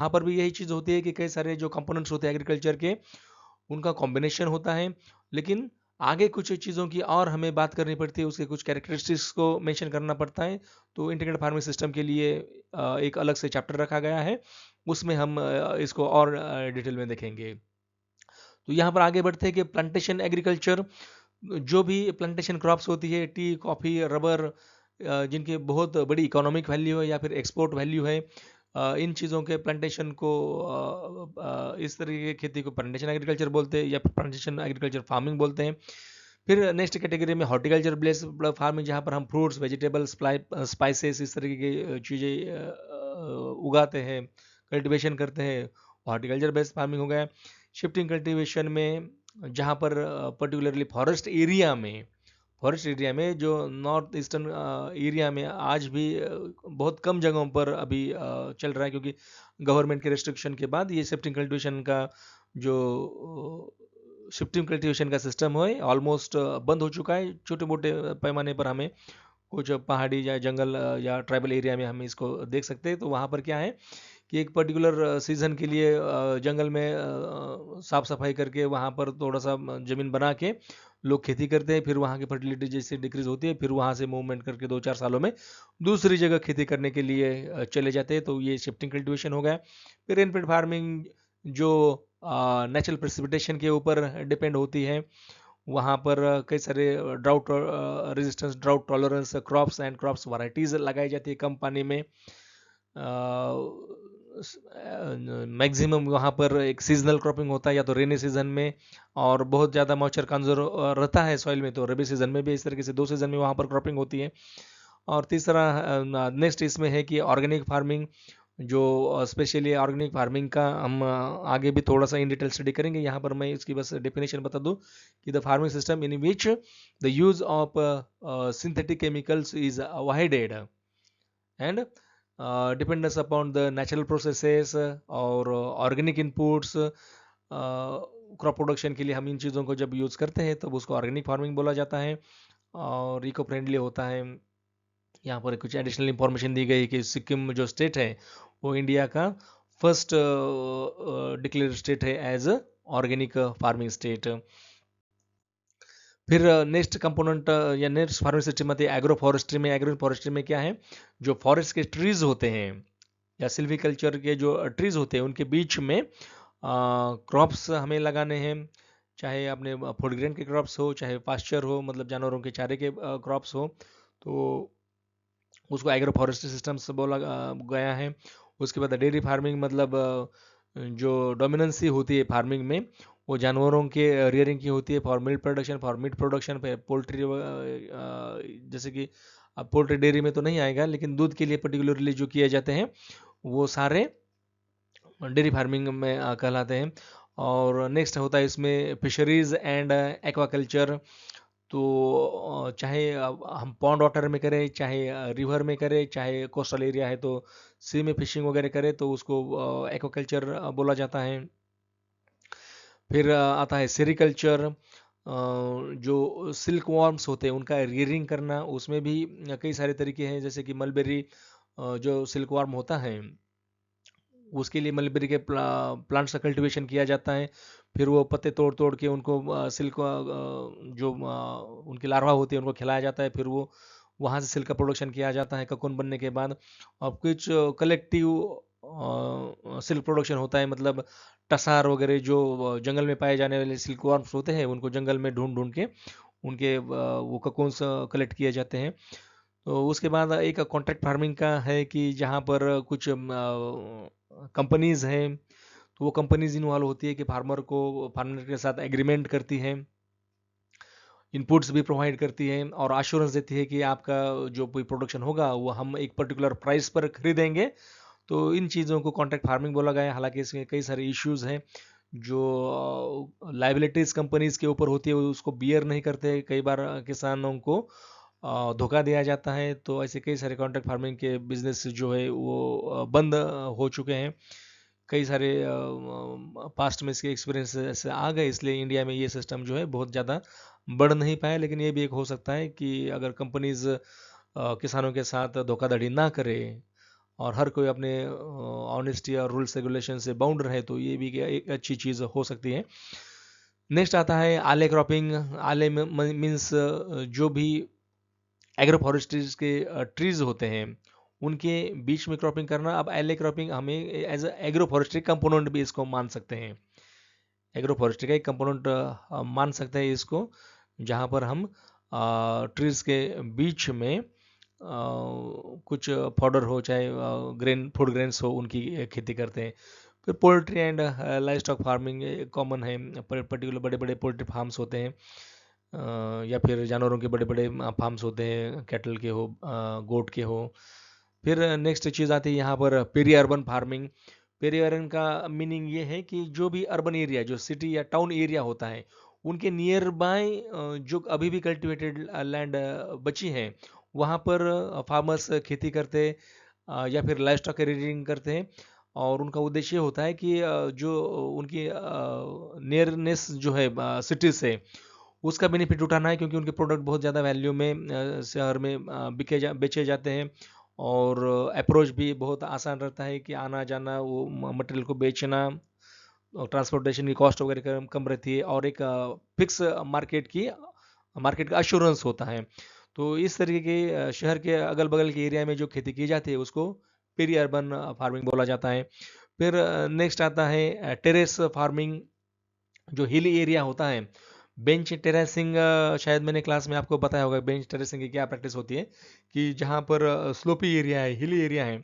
पर भी यही चीज़ होती है कि कई सारे जो कंपोनेंट्स होते हैं एग्रीकल्चर के, उनका कॉम्बिनेशन होता है। लेकिन आगे कुछ चीज़ों की और हमें बात करनी पड़ती है, उसके कुछ कैरेक्टरिस्टिक्स को मेंशन करना पड़ता है। तो इंटीग्रेटेड फार्मिंग सिस्टम के लिए एक अलग से चैप्टर रखा गया है, उसमें हम इसको और डिटेल में देखेंगे। तो यहाँ पर आगे बढ़ते हैं कि प्लांटेशन एग्रीकल्चर, जो भी प्लांटेशन क्रॉप्स होती है, टी, कॉफ़ी, रबर, जिनकी बहुत बड़ी इकोनॉमिक वैल्यू है या फिर एक्सपोर्ट वैल्यू है, इन चीज़ों के प्लांटेशन को इस तरीके की खेती को प्लांटेशन एग्रीकल्चर बोलते हैं या फिर प्लांटेशन एग्रीकल्चर फार्मिंग बोलते हैं। फिर नेक्स्ट कैटेगरी में हॉर्टिकल्चर बेस्ड फार्मिंग, जहाँ पर हम फ्रूट्स, वेजिटेबल्स, स्पाइसेस इस तरीके की चीज़ें उगाते हैं, कल्टीवेशन करते हैं, हॉर्टिकल्चर बेस्ड फार्मिंग हो गया। शिफ्टिंग कल्टीवेशन में जहाँ पर पर्टिकुलरली फॉरेस्ट एरिया में जो नॉर्थ ईस्टर्न एरिया में आज भी बहुत कम जगहों पर अभी चल रहा है, क्योंकि गवर्नमेंट के रेस्ट्रिक्शन के बाद ये शिफ्टिंग कल्टीवेशन का सिस्टम है ऑलमोस्ट बंद हो चुका है। छोटे मोटे पैमाने पर हमें कुछ पहाड़ी या जंगल या ट्राइबल एरिया में हम इसको देख सकते हैं। तो वहाँ पर क्या है कि एक पर्टिकुलर सीज़न के लिए जंगल में साफ सफाई करके वहाँ पर थोड़ा सा ज़मीन बना के लोग खेती करते हैं। फिर वहाँ की फर्टिलिटी जैसे डिक्रीज होती है, फिर वहाँ से मूवमेंट करके 2-4 सालों में दूसरी जगह खेती करने के लिए चले जाते हैं। तो ये शिफ्टिंग कल्टीवेशन हो गया। फिर रेनफेड फार्मिंग जो नेचुरल प्रेसिपिटेशन के ऊपर डिपेंड होती है, वहाँ पर कई सारे drought resistance, drought tolerance crops and crops varieties लगाई जाती है कम पानी में। मैक्सिमम वहाँ पर एक सीजनल क्रॉपिंग होता है, या तो रेनी सीजन में, और बहुत ज़्यादा मॉइस्चर कंजर्व रहता है सॉइल में तो रबी सीजन में भी। इस तरीके से 2 सीजन में वहाँ पर क्रॉपिंग होती है। और तीसरा नेक्स्ट इसमें है कि ऑर्गेनिक फार्मिंग, जो स्पेशली ऑर्गेनिक फार्मिंग का हम आगे भी थोड़ा सा इन डिटेल स्टडी करेंगे। यहाँ पर मैं इसकी बस डेफिनेशन बता दूँ कि the farming system in which the use of synthetic chemicals is avoided and dependence upon the natural processes और ऑर्गेनिक इनपुट्स। क्रॉप प्रोडक्शन के लिए हम इन चीज़ों को जब यूज़ करते हैं तब उसको ऑर्गेनिक फार्मिंग बोला जाता है और इको फ्रेंडली होता है। यहाँ पर कुछ एडिशनल इंफॉर्मेशन दी गई कि सिक्किम जो स्टेट है वो इंडिया का फर्स्ट डिक्लेयर स्टेट है एज ऑर्गेनिक फार्मिंग स्टेट। फिर नेक्स्ट कंपोनेंट या नेक्स्ट फार्मिंग सिस्टम आती है एग्रो फॉरेस्ट्री में। एग्रो फॉरेस्ट्री में क्या है, जो फॉरेस्ट के ट्रीज होते हैं या सिल्वीकल्चर के जो ट्रीज होते हैं उनके बीच में क्रॉप्स हमें लगाने हैं, चाहे अपने फूड ग्रेन के क्रॉप्स हो, चाहे पास्चर हो, मतलब जानवरों के चारे के क्रॉप्स हो, तो उसको एग्रो फॉरेस्ट्री सिस्टम्स बोला गया है। उसके बाद डेयरी फार्मिंग, मतलब जो डोमिनेंसी होती है फार्मिंग में वो जानवरों के रियरिंग की होती है for milk production, for meat production, poultry, जैसे कि अब पोल्ट्री डेयरी में तो नहीं आएगा, लेकिन दूध के लिए पर्टिकुलरली जो किए जाते हैं वो सारे डेयरी फार्मिंग में कहलाते हैं। और नेक्स्ट होता है इसमें फिशरीज एंड एक्वाकल्चर। तो चाहे हम पॉन्ड वाटर में करें, चाहे रिवर में करें, चाहे कोस्टल एरिया है तो सी में फिशिंग वगैरह करें, तो उसको एक्वाकल्चर बोला जाता है। फिर आता है सेरिकल्चर, जो सिल्क वॉर्म्स होते हैं उनका रियरिंग करना, उसमें भी कई सारे तरीके हैं, जैसे कि मलबेरी जो सिल्क वॉर्म होता है उसके लिए मलबेरी के प्लांट्स का कल्टीवेशन किया जाता है। फिर वो पत्ते तोड़ तोड़ के उनको सिल्क जो उनकी लार्वा होती है उनको खिलाया जाता है, फिर वो वहाँ से सिल्क का प्रोडक्शन किया जाता है ककून बनने के बाद। और कुछ कलेक्टिव सिल्क प्रोडक्शन होता है, मतलब टसार वगैरह जो जंगल में पाए जाने वाले सिल्क वर्म्स होते हैं उनको जंगल में ढूंढ ढूंढ के उनके वो ककून्स कलेक्ट किए जाते हैं। तो उसके बाद एक कॉन्ट्रैक्ट फार्मिंग का है कि जहाँ पर कुछ कंपनीज हैं, तो वो कंपनीज इन्वॉल्व होती है कि फार्मर के साथ एग्रीमेंट करती हैं, इनपुट्स भी प्रोवाइड करती है और आश्योरेंस देती है कि आपका जो कोई प्रोडक्शन होगा वो हम एक पर्टिकुलर प्राइस पर खरीदेंगे। तो इन चीज़ों को कॉन्ट्रैक्ट फार्मिंग बोला गया है। हालांकि इसमें कई सारे इश्यूज हैं, जो लाइबिलिटीज कंपनीज के ऊपर होती है उसको बियर नहीं करते, कई बार किसानों को धोखा दिया जाता है। तो ऐसे कई सारे कॉन्ट्रैक्ट फार्मिंग के बिजनेस जो है वो बंद हो चुके हैं। कई सारे पास्ट में इसके एक्सपीरियंस ऐसे आ गए, इसलिए इंडिया में ये सिस्टम जो है बहुत ज़्यादा बढ़ नहीं पाया। लेकिन ये भी एक हो सकता है कि अगर कंपनीज किसानों के साथ धोखाधड़ी ना करे और हर कोई अपने ऑनेस्टी और रूल्स रेगुलेशन से बाउंड रहे, तो ये भी एक अच्छी चीज़ हो सकती है। नेक्स्ट आता है आले क्रॉपिंग। आले मीन्स जो भी एग्रो फॉरेस्ट्रीज के ट्रीज होते हैं उनके बीच में क्रॉपिंग करना। अब एले क्रॉपिंग हमें एज एग्रो फॉरेस्ट्री कंपोनेंट भी इसको मान सकते हैं, एग्रो फॉरेस्ट्री का एक कंपोनेंट मान सकते हैं इसको, जहाँ पर हम ट्रीज के बीच में कुछ फॉडर हो चाहे ग्रेन फूड ग्रेन्स हो उनकी खेती करते हैं। फिर poultry and live stock farming common है, पर्टिकुलर बड़े बड़े पोल्ट्री फार्म्स होते हैं या फिर जानवरों के बड़े बड़े फार्म्स होते हैं, कैटल के हो गोट के हो। फिर नेक्स्ट चीज़ आती है यहाँ पर peri urban farming. Peri urban का मीनिंग ये है कि जो भी अर्बन एरिया, जो सिटी या टाउन एरिया होता है, उनके नियर बाय जो अभी भी कल्टिवेटेड लैंड बची है वहाँ पर फार्मर्स खेती करते या फिर लाइव स्टॉक रेयरिंग करते हैं। और उनका उद्देश्य ये होता है कि जो उनकी नियरनेस जो है सिटी से, उसका बेनिफिट उठाना है, क्योंकि उनके प्रोडक्ट बहुत ज़्यादा वैल्यू में शहर में बेचे जाते हैं। और अप्रोच भी बहुत आसान रहता है कि आना जाना वो मटेरियल को बेचना, और ट्रांसपोर्टेशन की कॉस्ट वगैरह कम रहती है, और एक फिक्स मार्केट का अश्योरेंस होता है। तो इस तरीके के शहर के अगल बगल के एरिया में जो खेती की जाती है उसको पेरी अर्बन फार्मिंग बोला जाता है। फिर नेक्स्ट आता है टेरेस फार्मिंग। जो हिली एरिया होता है, बेंच टेरेसिंग, शायद मैंने क्लास में आपको बताया होगा बेंच टेरेसिंग की क्या प्रैक्टिस होती है, कि जहाँ पर स्लोपी एरिया है, हिली एरिया है,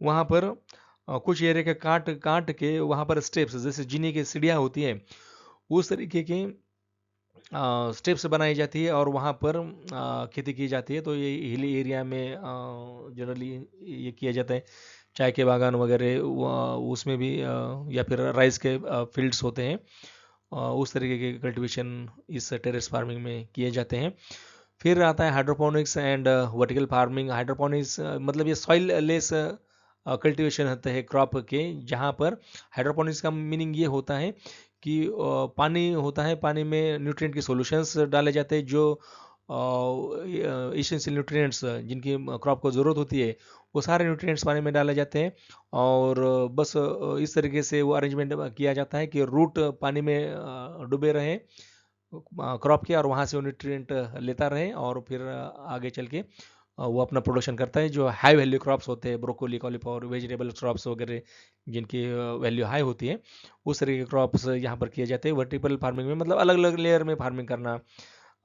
वहाँ पर कुछ एरिया के काट काट के वहाँ पर स्टेप्स, जैसे जीने की सीढ़ियाँ होती हैं, उस तरीके के स्टेप्स बनाई जाती है और वहाँ पर खेती की जाती है। तो ये हिली एरिया में जनरली ये किया जाता है। चाय के बागान वगैरह उसमें भी या फिर राइस के फील्ड्स होते हैं, उस तरीके के कल्टीवेशन इस टेरेस फार्मिंग में किए जाते हैं। फिर आता है hydroponics and vertical farming. Hydroponics मतलब ये सॉइल लेस कल्टीवेशन होते हैं क्रॉप के, जहाँ पर हाइड्रोपोनिक्स का मीनिंग ये होता है कि पानी होता है, पानी में न्यूट्रिएंट के सॉल्यूशंस डाले जाते हैं, जो एसेंशियल न्यूट्रिएंट्स जिनकी क्रॉप को ज़रूरत होती है, वो सारे न्यूट्रिएंट्स पानी में डाले जाते हैं। और बस इस तरीके से वो अरेंजमेंट किया जाता है कि रूट पानी में डूबे रहे क्रॉप के, और वहाँ से वो न्यूट्रिएंट लेता रहे, और फिर आगे चल के वो अपना प्रोडक्शन करता है। जो हाई वैल्यू क्रॉप्स होते हैं, ब्रोकोली, कॉलीफ्लावर, वेजिटेबल क्रॉप्स वगैरह जिनकी वैल्यू हाई होती है, उस तरह के क्रॉप्स यहाँ पर किए जाते हैं। वर्टिकल फार्मिंग में मतलब अलग अलग लेयर में फार्मिंग करना।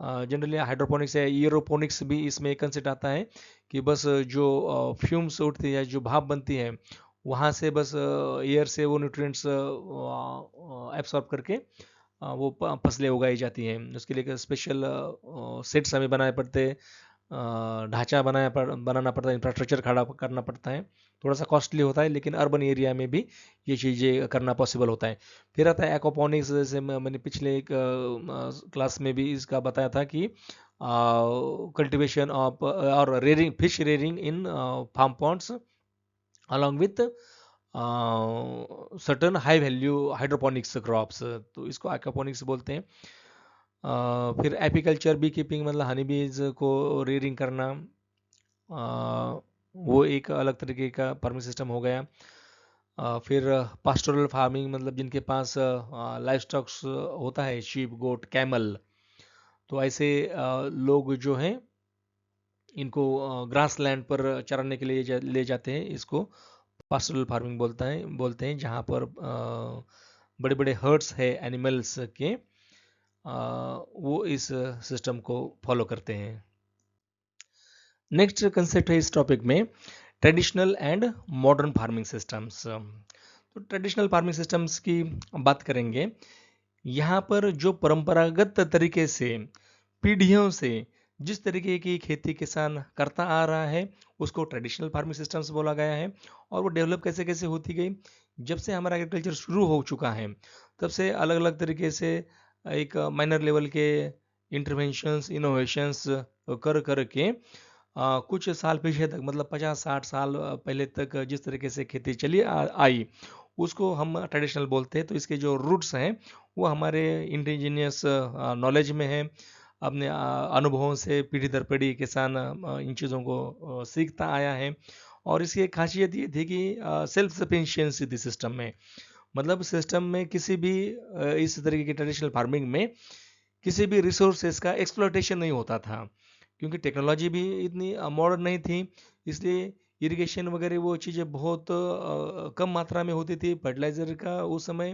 जनरली हाइड्रोपोनिक्स या एरोपोनिक्स भी इसमें एक कंसेप्ट आता है कि बस जो फ्यूम्स उठती है, जो भाप बनती है, वहाँ से बस एयर से वो न्यूट्रिएंट्स एब्सॉर्ब करके वो फसलें उगाई जाती हैं। उसके लिए स्पेशल सेट्स हमें बनाए पड़ते हैं, ढांचा बनाना पड़ता है, इंफ्रास्ट्रक्चर खड़ा करना पड़ता है। थोड़ा सा कॉस्टली होता है, लेकिन अर्बन एरिया में भी ये चीज़ें करना पॉसिबल होता है। फिर आता है एक्वापोनिक्स, जैसे मैंने पिछले एक क्लास में भी इसका बताया था कि कल्टीवेशन ऑफ और rearing, fish rearing in farm ponds along with certain high value hydroponics crops, तो इसको एक्वापोनिक्स बोलते हैं। फिर एपीकल्चर, बी कीपिंग, मतलब हनी बीज को रेयरिंग करना, वो एक अलग तरीके का फार्मिंग सिस्टम हो गया। फिर पास्टोरल फार्मिंग, मतलब जिनके पास लाइव स्टॉक्स होता है, शीप, गोट, कैमल, तो ऐसे लोग जो हैं इनको ग्रास लैंड पर चराने के लिए ले जाते हैं। इसको पास्टोरल फार्मिंग बोलते हैं, जहाँ पर बड़े बड़े हर्ड्स है एनिमल्स के, वो इस सिस्टम को फॉलो करते हैं। नेक्स्ट कंसेप्ट है इस टॉपिक में traditional and modern farming systems. तो ट्रेडिशनल फार्मिंग सिस्टम्स की बात करेंगे। यहाँ पर जो परंपरागत तरीके से पीढ़ियों से जिस तरीके की खेती किसान करता आ रहा है, उसको ट्रेडिशनल फार्मिंग सिस्टम्स बोला गया है। और वो डेवलप कैसे कैसे होती गई, जब से हमारा एग्रीकल्चर शुरू हो चुका है, तब से अलग अलग तरीके से एक माइनर लेवल के इंटरवेंशंस, इनोवेशंस कर कर के कुछ साल पीछे तक, मतलब 50-60 साल पहले तक जिस तरीके से खेती चली आई, उसको हम ट्रेडिशनल बोलते हैं। तो इसके जो रूट्स हैं वो हमारे इंडिजीनियस नॉलेज में है। अपने अनुभवों से पीढ़ी दर पीढ़ी किसान इन चीज़ों को सीखता आया है। और इसकी एक खासियत ये थी कि सेल्फ सफिशिएंसी थी सिस्टम में। मतलब सिस्टम में किसी भी इस तरीके की ट्रेडिशनल फार्मिंग में किसी भी रिसोर्सेज का एक्सप्लॉयटेशन नहीं होता था, क्योंकि टेक्नोलॉजी भी इतनी मॉडर्न नहीं थी। इसलिए इरिगेशन वगैरह वो चीज़ें बहुत कम मात्रा में होती थी। फर्टिलाइज़र का उस समय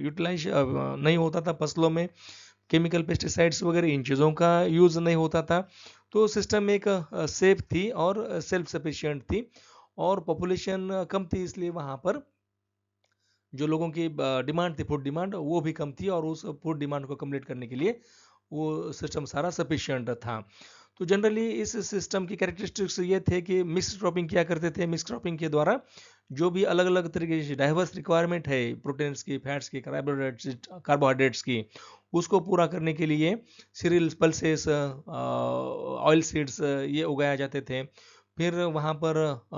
यूटिलाइज नहीं होता था फसलों में। केमिकल पेस्टिसाइड्स वगैरह इन चीज़ों का यूज़ नहीं होता था। तो सिस्टम एक सेफ थी और सेल्फ सफिशिएंट थी। और पॉपुलेशन कम थी, इसलिए वहाँ पर जो लोगों की डिमांड थी, फूड डिमांड, वो भी कम थी। और उस फूड डिमांड को कम्प्लीट करने के लिए वो सिस्टम सारा सफिशिएंट था। तो जनरली इस सिस्टम की कैरेक्टरिस्टिक्स ये थे कि मिक्स क्रॉपिंग किया करते थे। मिक्स क्रॉपिंग के द्वारा जो भी अलग अलग तरीके की डाइवर्स रिक्वायरमेंट है, प्रोटीन्स की, फैट्स की, कार्बोहाइड्रेट्स की, उसको पूरा करने के लिए सीरियल्स, पल्सेस, ऑयल सीड्स ये उगाया जाते थे। फिर वहाँ पर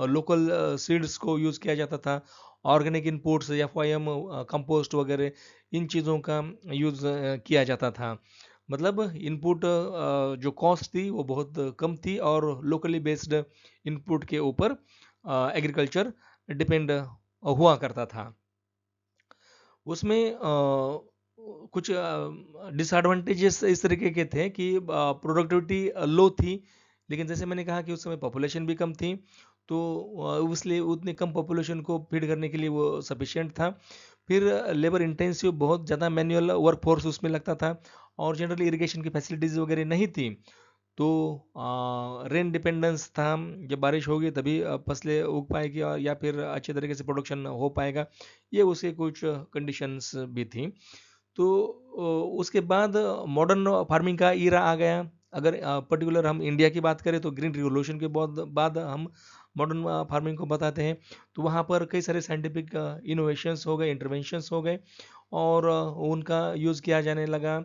लोकल सीड्स को यूज़ किया जाता था। ऑर्गेनिक इनपुट्स, एफआईएम, कंपोस्ट वगैरह इन चीज़ों का यूज़ किया जाता था। मतलब इनपुट जो कॉस्ट थी वो बहुत कम थी और लोकली बेस्ड इनपुट के ऊपर एग्रीकल्चर डिपेंड हुआ करता था। उसमें कुछ डिसएडवांटेजेस इस तरीके के थे कि प्रोडक्टिविटी लो थी। लेकिन जैसे मैंने कहा कि उस समय पॉपुलेशन भी कम थी, तो इसलिए उतनी कम पॉपुलेशन को फीड करने के लिए वो सफिशिएंट था। फिर लेबर इंटेंसिव, बहुत ज़्यादा मैनुअल वर्क फोर्स उसमें लगता था। और जनरली इरिगेशन की फैसिलिटीज़ वगैरह नहीं थी। तो रेन डिपेंडेंस था। जब बारिश होगी तभी फसलें उग पाएगी और या फिर अच्छे तरीके से प्रोडक्शन हो पाएगा। ये उसके कुछ कंडीशंस भी थी। तो उसके बाद मॉडर्न फार्मिंग का ईरा आ गया। अगर पर्टिकुलर हम इंडिया की बात करें तो ग्रीन रिवॉल्यूशन के बहुत बाद हम मॉडर्न फार्मिंग को बताते हैं। तो वहाँ पर कई सारे साइंटिफिक इनोवेशंस हो गए, इंटरवेंशंस हो गए और उनका यूज़ किया जाने लगा।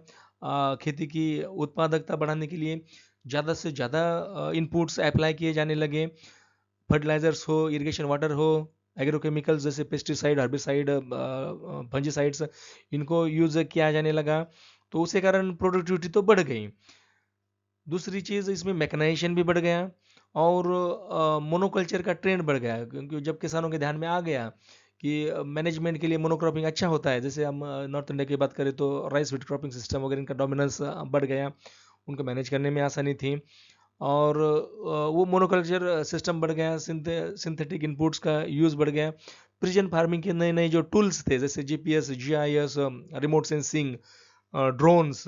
खेती की उत्पादकता बढ़ाने के लिए ज़्यादा से ज़्यादा इनपुट्स अप्लाई किए जाने लगे। फर्टिलाइजर्स हो, इरिगेशन वाटर हो, एग्रोकेमिकल्स जैसे पेस्टिसाइड, हर्बिसाइड, फंजीसाइड्स, इनको यूज़ किया जाने लगा। तो उसके कारण प्रोडक्टिविटी तो बढ़ गई। दूसरी चीज़, इसमें मैकेनाइजेशन भी बढ़ गया और मोनोकल्चर का ट्रेंड बढ़ गया, क्योंकि जब किसानों के ध्यान में आ गया कि मैनेजमेंट के लिए मोनोक्रॉपिंग अच्छा होता है। जैसे हम नॉर्थ इंडिया की बात करें तो राइस व्हीट क्रॉपिंग सिस्टम वगैरह, इनका डोमिनेंस बढ़ गया, उनको मैनेज करने में आसानी थी। और वो मोनोकल्चर सिस्टम बढ़ गया, सिंथेटिक इनपुट्स का यूज़ बढ़ गया। प्रिजन फार्मिंग के नए नए जो टूल्स थे, जैसे GPS, GIS, remote sensing, drones,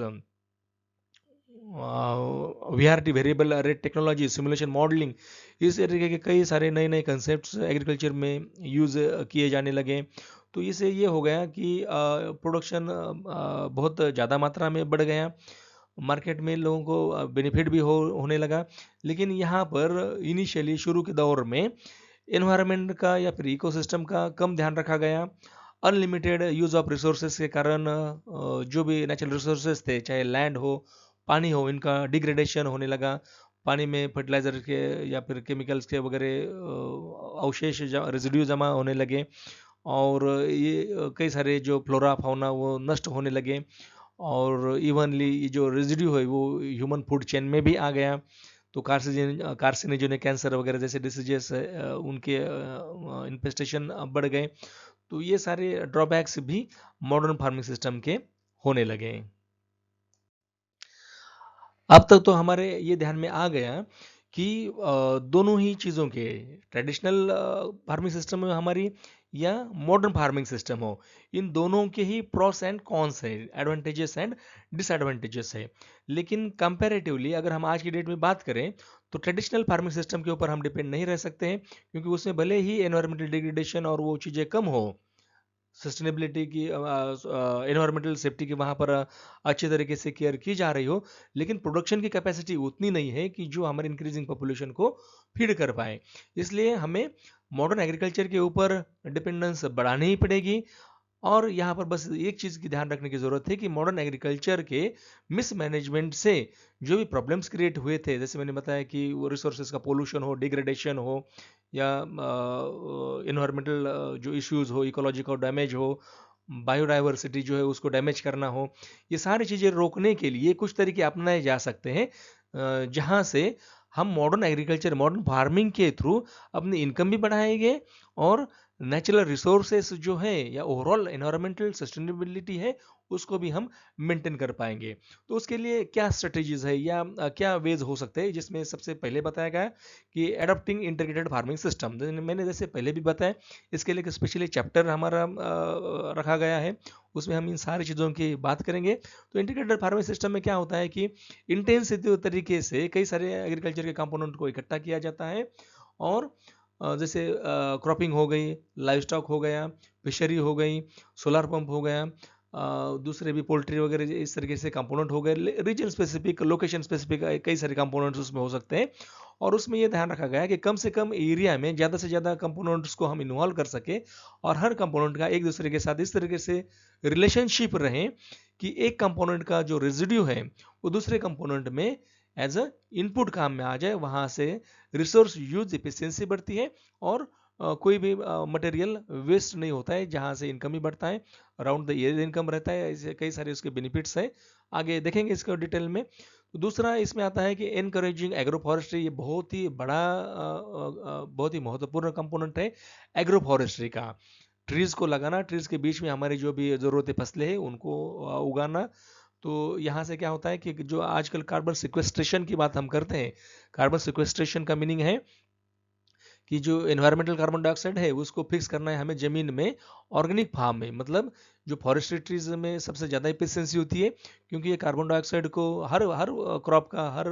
VRT, variable rate technology, simulation modelling, इस तरीके के कई सारे नए नए कंसेप्ट्स एग्रीकल्चर में यूज़ किए जाने लगे। तो इससे ये हो गया कि प्रोडक्शन बहुत ज़्यादा मात्रा में बढ़ गया, मार्केट में लोगों को बेनिफिट भी होने लगा। लेकिन यहाँ पर इनिशियली शुरू के दौर में एनवायरनमेंट का या फिर इकोसिस्टम का कम ध्यान रखा गया। अनलिमिटेड यूज़ ऑफ रिसोर्सेज के कारण जो भी नेचुरल रिसोर्सेज थे, चाहे लैंड हो, पानी हो, इनका डिग्रेडेशन होने लगा। पानी में फर्टिलाइज़र के या फिर केमिकल्स के वगैरह अवशेष, रेजिड्यू जमा होने लगे और ये कई सारे जो फ्लोरा फाउना वो नष्ट होने लगे। और इवनली ये जो रेजिड्यू है वो ह्यूमन फूड चेन में भी आ गया। तो कार्सिनोजेनिक कैंसर वगैरह जैसे डिसीजेस उनके इन्फेस्टेशन बढ़ गए। तो ये सारे ड्रॉबैक्स भी मॉडर्न फार्मिंग सिस्टम के होने लगे। अब तक तो हमारे ये ध्यान में आ गया कि दोनों ही चीज़ों के, ट्रेडिशनल फार्मिंग सिस्टम हो हमारी या मॉडर्न फार्मिंग सिस्टम हो, इन दोनों के ही प्रॉस एंड कॉन्स है, एडवांटेजेस एंड डिसएडवांटेजेस है। लेकिन कंपैरेटिवली अगर हम आज की डेट में बात करें तो ट्रेडिशनल फार्मिंग सिस्टम के ऊपर हम डिपेंड नहीं रह सकते हैं, क्योंकि उसमें भले ही एनवायरमेंटल डिग्रेडेशन और वो चीज़ें कम हो, सस्टेनेबिलिटी की, एनवायरमेंटल सेफ्टी की वहाँ पर अच्छे तरीके से केयर की जा रही हो, लेकिन प्रोडक्शन की कैपेसिटी उतनी नहीं है कि जो हमारे इंक्रीजिंग पॉपुलेशन को फीड कर पाए। इसलिए हमें मॉडर्न एग्रीकल्चर के ऊपर डिपेंडेंस बढ़ानी ही पड़ेगी। और यहाँ पर बस एक चीज़ की ध्यान रखने की ज़रूरत है कि मॉडर्न एग्रीकल्चर के मिसमैनेजमेंट से जो भी प्रॉब्लम्स क्रिएट हुए थे, जैसे मैंने बताया कि वो रिसोर्सेज का पोल्यूशन हो, डिग्रेडेशन हो, या इन्वायरमेंटल जो इश्यूज हो, इकोलॉजिकल डैमेज हो, बायोडाइवर्सिटी जो है उसको डैमेज करना हो, ये सारी चीज़ें रोकने के लिए कुछ तरीके अपनाए जा सकते हैं, जहाँ से हम मॉडर्न एग्रीकल्चर, मॉडर्न फार्मिंग के थ्रू अपनी इनकम भी बढ़ाएंगे और नेचुरल रिसोर्सेस जो है या ओवरऑल एनवायरमेंटल सस्टेनेबिलिटी है उसको भी हम मेंटेन कर पाएंगे। तो उसके लिए क्या स्ट्रेटेजीज है या क्या वेज हो सकते हैं, जिसमें सबसे पहले बताया गया है कि एडॉप्टिंग इंटीग्रेटेड फार्मिंग सिस्टम। मैंने जैसे पहले भी बताया, इसके लिए एक स्पेशली चैप्टर हमारा रखा गया है, उसमें हम इन सारी चीज़ों की बात करेंगे। तो इंटीग्रेटेड फार्मिंग सिस्टम में क्या होता है कि इंटेंसिव तरीके से कई सारे एग्रीकल्चर के कंपोनेंट को इकट्ठा किया जाता है, और जैसे क्रॉपिंग हो गई, लाइव स्टॉक हो गया, फिशरी हो गई, सोलर पंप हो गया, दूसरे भी पोल्ट्री वगैरह, इस तरीके से कंपोनेंट हो गए, रीजन स्पेसिफिक, लोकेशन स्पेसिफिक कई सारे कंपोनेंट्स उसमें हो सकते हैं। और उसमें ये ध्यान रखा गया है कि कम से कम एरिया में ज़्यादा से ज़्यादा कंपोनेंट्स को हम इन्वॉल्व कर सके, और हर कंपोनेंट का एक दूसरे के साथ इस तरीके से रिलेशनशिप रहे कि एक कंपोनेंट का जो रेजिड्यू है वो दूसरे कंपोनेंट में एज अ इनपुट काम में आ जाए, वहाँ से रिसोर्स यूज एफिशिएंसी बढ़ती है, और कोई भी मटेरियल वेस्ट नहीं होता है, जहाँ से इनकम भी बढ़ता है, अराउंड द ईयर इनकम रहता है। ऐसे कई सारे उसके बेनिफिट्स हैं, आगे देखेंगे इसको डिटेल में। तो दूसरा इसमें आता है कि एनकरेजिंग एग्रो फॉरेस्ट्री। ये बहुत ही बड़ा बहुत ही महत्वपूर्ण कंपोनेंट है एग्रो फॉरेस्ट्री का। ट्रीज़ को लगाना, ट्रीज़ के बीच में हमारी जो भी ज़रूरती फसलें हैं उनको उगाना। तो यहाँ से क्या होता है कि जो आजकल कार्बन सिक्वेस्ट्रेशन की बात हम करते हैं, कार्बन सिक्वेस्ट्रेशन का मीनिंग है कि जो एनवायरमेंटल कार्बन डाइऑक्साइड है उसको फिक्स करना है हमें ज़मीन में, ऑर्गेनिक फार्म में। मतलब जो फॉरेस्ट्री ट्रीज में सबसे ज़्यादा एफिशिएंसी होती है, क्योंकि ये कार्बन डाइऑक्साइड को हर हर क्रॉप का, हर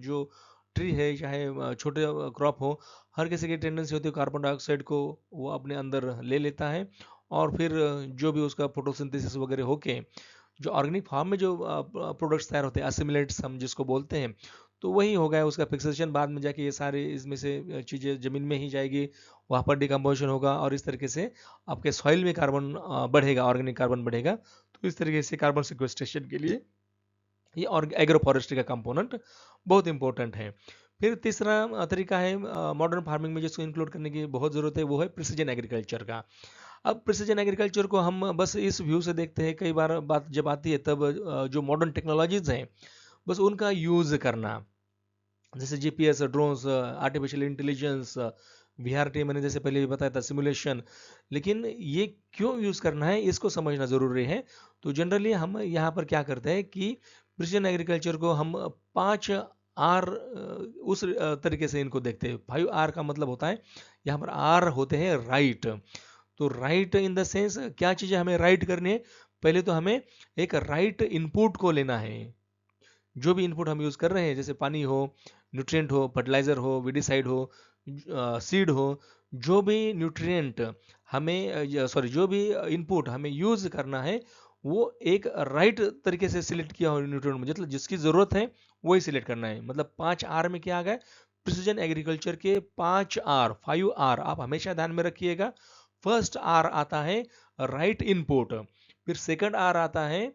जो ट्री है, चाहे छोटे क्रॉप हो, हर किसी की टेंडेंसी होती है कार्बन डाइऑक्साइड को वो अपने अंदर ले लेता है, और फिर जो भी उसका फोटोसिंथेसिस वगैरह होके जो ऑर्गेनिक फार्म में जो प्रोडक्ट्स तैयार होते हैं, असिमिलेट्स हम जिसको बोलते हैं, तो वही हो गया उसका फिक्सेशन। बाद में जाके ये सारे इसमें से चीज़ें ज़मीन में ही जाएगी, वहाँ पर डिकम्पोजिशन होगा, और इस तरीके से आपके सॉइल में कार्बन बढ़ेगा, ऑर्गेनिक कार्बन बढ़ेगा। तो इस तरीके से कार्बन सिक्वेस्ट्रेशन के लिए ये और एग्रो फॉरेस्ट्री का कंपोनेंट बहुत इंपॉर्टेंट है। फिर तीसरा तरीका है मॉडर्न फार्मिंग में जिसको इंक्लूड करने की बहुत ज़रूरत है, वो है प्रिसीजन एग्रीकल्चर का। अब प्रिसीजन एग्रीकल्चर को हम बस इस व्यू से देखते हैं, कई बार बात जब आती है तब जो मॉडर्न टेक्नोलॉजीज हैं बस उनका यूज़ करना, जैसे GPS, drones, artificial intelligence, VRT, मैंने जैसे पहले भी बताया था, सिमुलेशन। लेकिन ये क्यों यूज़ करना है इसको समझना ज़रूरी है। तो जनरली हम यहाँ पर क्या करते हैं कि प्रिसीजन एग्रीकल्चर को हम 5 आर उस तरीके से इनको देखते हैं। 5 आर का मतलब होता है, यहाँ पर आर होते हैं राइट। तो राइट इन द सेंस क्या चीज़ें हमें राइट करनी है, पहले तो हमें एक राइट इनपुट को लेना है। जो भी इनपुट हम यूज़ कर रहे हैं, जैसे पानी हो, न्यूट्रिएंट हो, फर्टिलाइज़र हो, विडिसाइड हो, सीड हो, जो भी न्यूट्रिएंट हमें, सॉरी, जो भी इनपुट हमें यूज़ करना है, वो एक राइट तरीके से सिलेक्ट किया हो न्यूट्रिएंट, मतलब जिसकी ज़रूरत है वही सिलेक्ट करना है। मतलब 5 आर में क्या आ गया, प्रिसीजन एग्रीकल्चर के 5 आर, 5 आर आप हमेशा ध्यान में रखिएगा। फर्स्ट आर आता है राइट इनपुट, फिर सेकंड आर आता है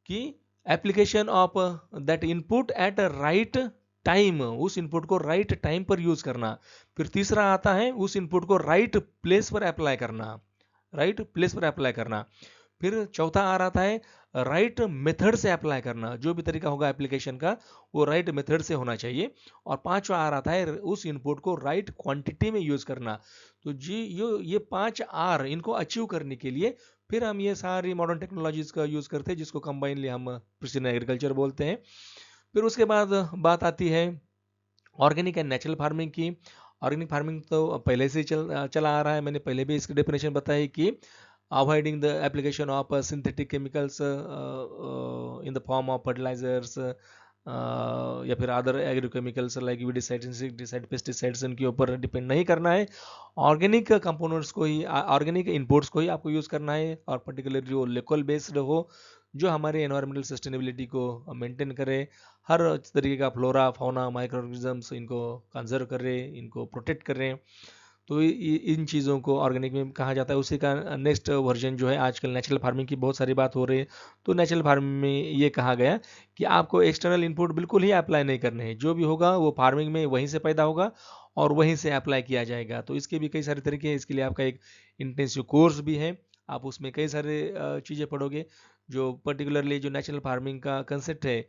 कि application of that input at right time, उस इनपुट को राइट टाइम पर यूज करना। फिर तीसरा आता है उस इनपुट को राइट प्लेस पर अप्लाई करना, राइट प्लेस पर अप्लाई करना। फिर चौथा आ रहा है राइट मेथड से अप्लाई करना, जो भी तरीका होगा एप्लीकेशन का वो राइट मेथड से होना चाहिए। और पांचवा आ रहा है उस इनपुट को राइट क्वांटिटी में यूज करना। तो जी ये 5 आर इनको अचीव करने के लिए फिर हम ये सारी मॉडर्न टेक्नोलॉजीज का यूज करते हैं, जिसको कंबाइनली हम प्रिसीजन एग्रीकल्चर बोलते हैं। फिर उसके बाद बात आती है ऑर्गेनिक एंड नेचुरल फार्मिंग की। ऑर्गेनिक फार्मिंग तो पहले से चला आ रहा है, मैंने पहले भी इसकी डेफिनेशन बताई कि avoiding the application of synthetic chemicals in the form of fertilizers, या फिर other agrochemicals like weedicides, insecticide, pesticides, इनके ऊपर डिपेंड नहीं करना है। ऑर्गेनिक कंपोनेंट्स को ही, ऑर्गेनिक इनपुट्स को ही आपको यूज़ करना है, और पर्टिकुलरली जो लोकल बेस्ड हो, जो हमारे एनवायरमेंटल सस्टेनेबिलिटी को मेंटेन करे, हर तरीके का फ्लोरा फाउना माइक्रो ऑर्गेनिजम्स इनको कंजर्व करें, इनको प्रोटेक्ट करें। तो इन चीज़ों को ऑर्गेनिक में कहा जाता है। उसी का नेक्स्ट वर्जन जो है, आजकल नेचुरल फार्मिंग की बहुत सारी बात हो रही है, तो नेचुरल फार्मिंग में ये कहा गया कि आपको एक्सटर्नल इनपुट बिल्कुल ही अप्लाई नहीं करने हैं, जो भी होगा वो फार्मिंग में वहीं से पैदा होगा और वहीं से अप्लाई किया जाएगा। तो इसके भी कई सारे तरीके हैं। इसके लिए आपका एक इंटेंसिव कोर्स भी है, आप उसमें कई सारे चीज़ें पढ़ोगे। जो पर्टिकुलरली जो नेचुरल फार्मिंग का कंसेप्ट है,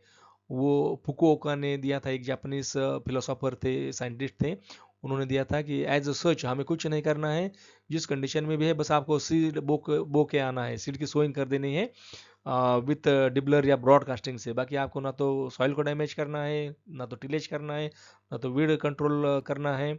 वो फुकुओका ने दिया था, एक जापानीज फिलोसोफर थे, साइंटिस्ट थे। उन्होंने दिया था कि एज सच हमें कुछ नहीं करना है, जिस कंडीशन में भी है बस आपको सीड बो के आना है, सीड की सोइंग कर देनी है विथ डिबलर या ब्रॉडकास्टिंग से। बाकी आपको ना तो सॉइल को डैमेज करना है, ना तो टिलेज करना है, ना तो वीड कंट्रोल करना है।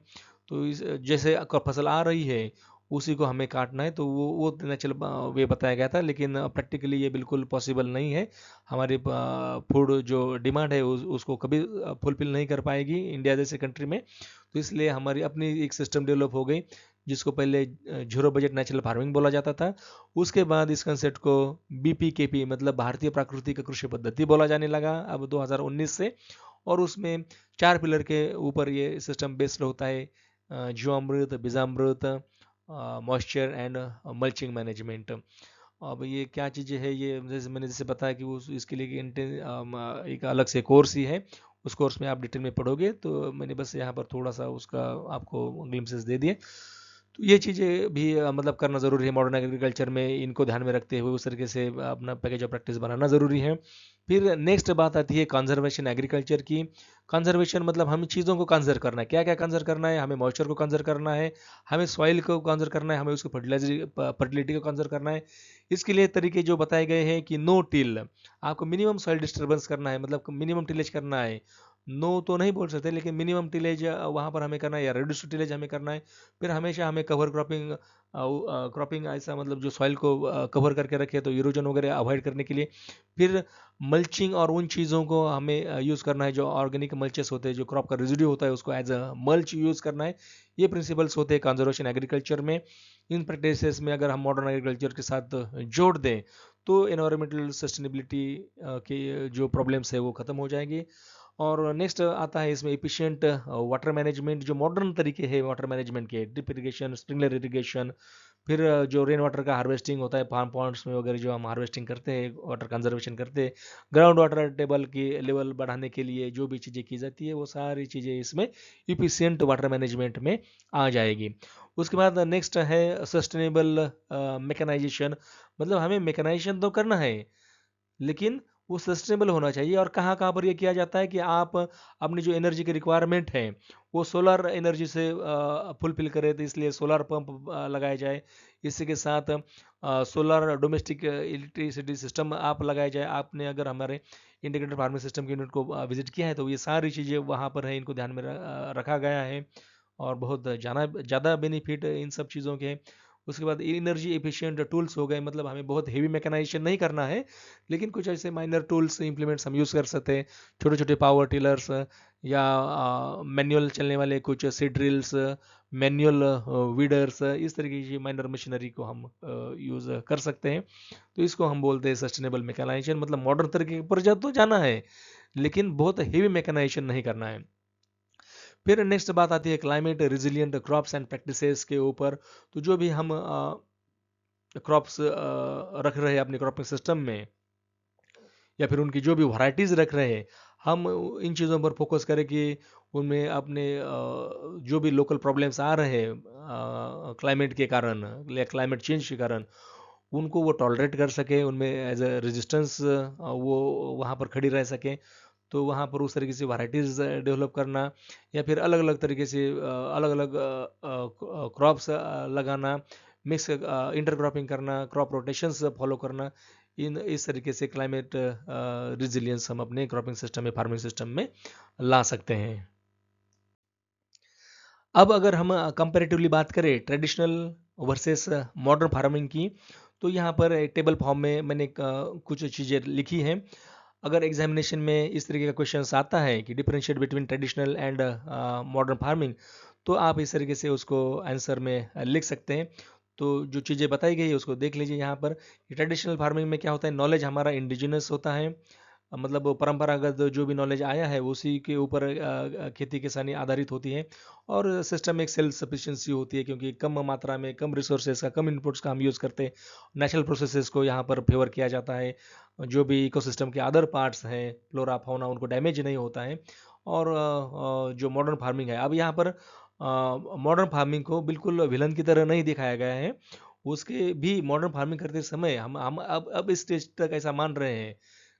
तो जैसे फसल आ रही है उसी को हमें काटना है। तो वो नेचुरल वे बताया गया था, लेकिन प्रैक्टिकली ये बिल्कुल पॉसिबल नहीं है। हमारी फूड जो डिमांड है उसको कभी फुलफिल नहीं कर पाएगी इंडिया जैसे कंट्री में। तो इसलिए हमारी अपनी एक सिस्टम डेवलप हो गई, जिसको पहले जीरो बजट नेचुरल फार्मिंग बोला जाता था। उसके बाद इस कंसेप्ट को BPKP मतलब भारतीय प्राकृतिक कृषि पद्धति बोला जाने लगा अब 2019 से। और उसमें 4 पिलर के ऊपर ये सिस्टम बेस्ड होता है, जीवामृत, बीजामृत, मॉइस्चर एंड मल्चिंग मैनेजमेंट। अब ये क्या चीज़ें है, ये जैसे बताया कि वो इसके लिए एक अलग से कोर्स ही है। उस कोर्स में आप डिटेल में पढ़ोगे, तो मैंने बस यहाँ पर थोड़ा सा उसका आपको ग्लिम्सेस दे दिए। तो ये चीज़ें भी मतलब करना ज़रूरी है मॉडर्न एग्रीकल्चर में। इनको ध्यान में रखते हुए उस तरीके से अपना पैकेज ऑफ प्रैक्टिस बनाना ज़रूरी है। फिर नेक्स्ट बात आती है कंजर्वेशन एग्रीकल्चर की। कंजर्वेशन मतलब हमें चीज़ों को कंजर्व करना है। क्या क्या कंजर्व करना है? हमें मॉइस्चर को कंजर्व करना है, हमें सॉइल को कंजर्व करना है, हमें उसको फर्टिलिटी को कंजर्व करना है। इसके लिए तरीके जो बताए गए हैं कि नो टिल, आपको मिनिमम सॉइल डिस्टर्बेंस करना है, मतलब मिनिमम टिलेज करना है। नो तो नहीं बोल सकते, लेकिन मिनिमम टिलेज वहाँ पर हमें करना है, या रिड्यूस टिलेज हमें करना है। फिर हमेशा हमें कवर क्रॉपिंग, क्रॉपिंग ऐसा मतलब जो सॉइल को कवर करके रखे, तो इरोजन वगैरह अवॉइड करने के लिए। फिर मल्चिंग और उन चीज़ों को हमें यूज़ करना है जो ऑर्गेनिक मल्चेस होते हैं, जो क्रॉप का रेजिड्यू होता है उसको एज अ मल्च यूज़ करना है। ये प्रिंसिपल्स होते हैं कंजर्वेशन एग्रीकल्चर में। इन प्रैक्टिसेस में अगर हम मॉडर्न एग्रीकल्चर के साथ जोड़ दें, तो एनवायरमेंटल सस्टेनेबिलिटी की जो प्रॉब्लम्स है वो ख़त्म हो जाएगी। और नेक्स्ट आता है इसमें एफिशिएंट वाटर मैनेजमेंट। जो मॉडर्न तरीके हैं वाटर मैनेजमेंट के, ड्रिप इरिगेशन, स्प्रिंकलर इरिगेशन, फिर जो रेन वाटर का हार्वेस्टिंग होता है फार्म पॉन्ड्स में वगैरह, जो हम हार्वेस्टिंग करते हैं, वाटर कंजर्वेशन करते हैं, ग्राउंड वाटर टेबल की लेवल बढ़ाने के लिए जो भी चीज़ें की जाती है, वो सारी चीज़ें इसमें इफिशिएंट वाटर मैनेजमेंट में आ जाएगी। उसके बाद नेक्स्ट है सस्टेनेबल मैकेनाइजेशन। मतलब हमें मैकेनाइजेशन तो करना है, लेकिन वो सस्टेनेबल होना चाहिए। और कहाँ कहाँ पर ये किया जाता है कि आप अपनी जो एनर्जी की रिक्वायरमेंट है वो सोलर एनर्जी से फुलफिल करें, तो इसलिए सोलर पंप लगाया जाए। इसी के साथ सोलर डोमेस्टिक इलेक्ट्रिसिटी सिस्टम आप लगाया जाए। आपने अगर हमारे इंटीग्रेटेड फार्मिंग सिस्टम की यूनिट को विजिट किया है, तो ये सारी चीज़ें वहाँ पर है, इनको ध्यान में रखा गया है, और बहुत ज़्यादा बेनिफिट इन सब चीज़ों के हैं। उसके बाद एनर्जी एफिशिएंट टूल्स हो गए, मतलब हमें बहुत हेवी मैकेनाइजेशन नहीं करना है, लेकिन कुछ ऐसे माइनर टूल्स इंप्लीमेंट्स हम यूज़ कर सकते हैं। छोटे छोटे पावर टिलर्स, या मैनुअल चलने वाले कुछ सीड ड्रिल्स, मैनुअल वीडर्स, इस तरीके की माइनर मशीनरी को हम यूज़ कर सकते हैं। तो इसको हम बोलते हैं सस्टेनेबल मैकेनाइजेशन। मतलब मॉडर्न तरीके पर तो जाना है, लेकिन बहुत हेवी मैकेनाइजेशन नहीं करना है। फिर नेक्स्ट बात आती है climate resilient crops and practices के ऊपर। तो जो भी हम क्रॉप्स रख रहे हैं अपने क्रॉपिंग सिस्टम में, या फिर उनकी जो भी वैरायटीज़ रख रहे हैं, हम इन चीज़ों पर फोकस करें कि उनमें अपने जो भी लोकल प्रॉब्लम्स आ रहे हैं क्लाइमेट के कारण या क्लाइमेट चेंज के कारण, उनको वो टॉलरेट कर सकें, उनमें एज अ रेजिस्टेंस वो वहाँ पर खड़ी रह सकें। तो वहाँ पर उस तरीके से वैरायटीज़ डेवलप करना, या फिर अलग अलग तरीके से अलग अलग क्रॉप्स लगाना, मिक्स इंटरक्रॉपिंग करना, क्रॉप रोटेशंस फॉलो करना, इन इस तरीके से क्लाइमेट रिजिलियंस हम अपने क्रॉपिंग सिस्टम में, फार्मिंग सिस्टम में ला सकते हैं। अब अगर हम कंपैरेटिवली बात करें ट्रेडिशनल वर्सेस मॉडर्न फार्मिंग की, तो यहाँ पर एक टेबल फॉर्म में मैंने कुछ चीज़ें लिखी हैं। अगर एग्जामिनेशन में इस तरीके का क्वेश्चंस आता है कि differentiate between traditional and modern farming, तो आप इस तरीके से उसको आंसर में लिख सकते हैं। तो जो चीज़ें बताई गई है उसको देख लीजिए यहाँ पर कि ट्रेडिशनल फार्मिंग में क्या होता है, नॉलेज हमारा इंडिजिनस होता है, मतलब वो परंपरागत जो भी नॉलेज आया है उसी के ऊपर खेती किसानी आधारित होती है। और सिस्टम एक सेल्फ सफिशिएंसी होती है, क्योंकि कम मात्रा में कम रिसोर्सेज का, कम इनपुट्स का हम यूज़ करते हैं। नेचुरल प्रोसेसेस को यहाँ पर फेवर किया जाता है। जो भी इकोसिस्टम के अदर पार्ट्स हैं, फ्लोरा फाउना, उनको डैमेज नहीं होता है। और जो मॉडर्न फार्मिंग है, अब यहाँ पर मॉडर्न फार्मिंग को बिल्कुल विलन की तरह नहीं दिखाया गया है। उसके भी मॉडर्न फार्मिंग करते समय हम अब इस स्टेज तक ऐसा मान रहे हैं,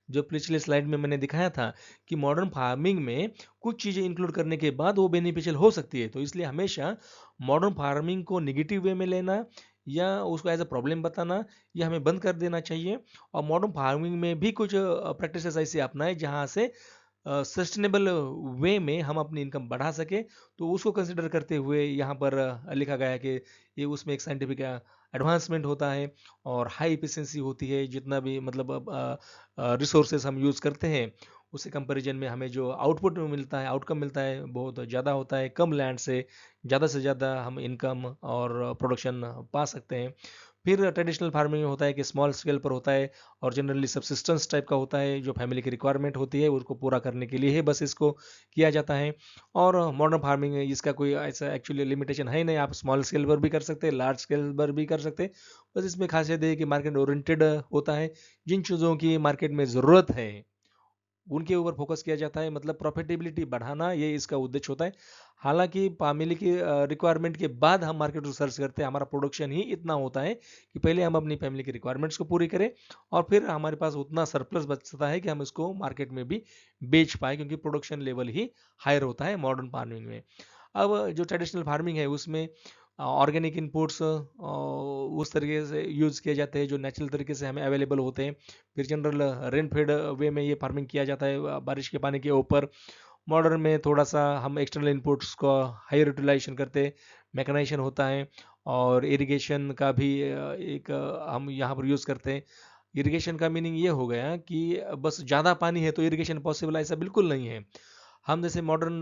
जो पिछले स्लाइड में मैंने दिखाया था कि मॉडर्न फार्मिंग में कुछ चीज़ें इंक्लूड करने के बाद वो बेनिफिशियल हो सकती है। तो इसलिए हमेशा मॉडर्न फार्मिंग को निगेटिव वे में लेना या उसको एज अ प्रॉब्लम बताना, ये हमें बंद कर देना चाहिए। और मॉडर्न फार्मिंग में भी कुछ प्रैक्टिसेस ऐसे अपनाएं जहाँ से सस्टेनेबल वे में हम अपनी इनकम बढ़ा सके। तो उसको कंसिडर करते हुए यहाँ पर लिखा गया है कि ये उसमें एक साइंटिफिक एडवांसमेंट होता है और हाई एफिशिएंसी होती है। जितना भी मतलब रिसोर्सेस हम यूज़ करते हैं उसके कंपैरिजन में हमें जो आउटपुट मिलता है, आउटकम मिलता है, बहुत ज़्यादा होता है। कम लैंड से ज़्यादा हम इनकम और प्रोडक्शन पा सकते हैं। फिर ट्रेडिशनल फार्मिंग में होता है कि स्मॉल स्केल पर होता है और जनरली सब्सिस्टेंस टाइप का होता है, जो फैमिली की रिक्वायरमेंट होती है उसको पूरा करने के लिए ही बस इसको किया जाता है। और मॉडर्न फार्मिंग में इसका कोई ऐसा एक्चुअली लिमिटेशन है नहीं, आप स्मॉल स्केल पर भी कर सकते हैं, लार्ज स्केल पर भी कर सकते हैं। बस इसमें खासियत है कि मार्केट ओरिएंटेड होता है। जिन चीज़ों की मार्केट में ज़रूरत है उनके ऊपर फोकस किया जाता है, मतलब प्रॉफिटेबिलिटी बढ़ाना, ये इसका उद्देश्य होता है। हालांकि फैमिली की रिक्वायरमेंट के बाद हम मार्केट रिसर्च करते हैं। हमारा प्रोडक्शन ही इतना होता है कि पहले हम अपनी फैमिली की रिक्वायरमेंट्स को पूरी करें और फिर हमारे पास उतना सरप्लस बचता है कि हम इसको मार्केट में भी बेच पाए, क्योंकि प्रोडक्शन लेवल ही हायर होता है मॉडर्न फार्मिंग में। अब जो ट्रेडिशनल फार्मिंग है उसमें ऑर्गेनिक इनपुट्स उस तरीके से यूज़ किए जाते हैं जो नेचुरल तरीके से हमें अवेलेबल होते हैं। फिर जनरल रेन फेड वे में ये फार्मिंग किया जाता है, बारिश के पानी के ऊपर। मॉडर्न में थोड़ा सा हम एक्सटर्नल इनपुट्स को हायर यूटिलाइजेशन करते हैं, मैकेनाइजेशन होता है और इरिगेशन का भी हम यहाँ पर यूज़ करते हैं। इरिगेशन का मीनिंग ये हो गया कि बस ज़्यादा पानी है तो इरिगेशन पॉसिबल, ऐसा बिल्कुल नहीं है। हम जैसे मॉडर्न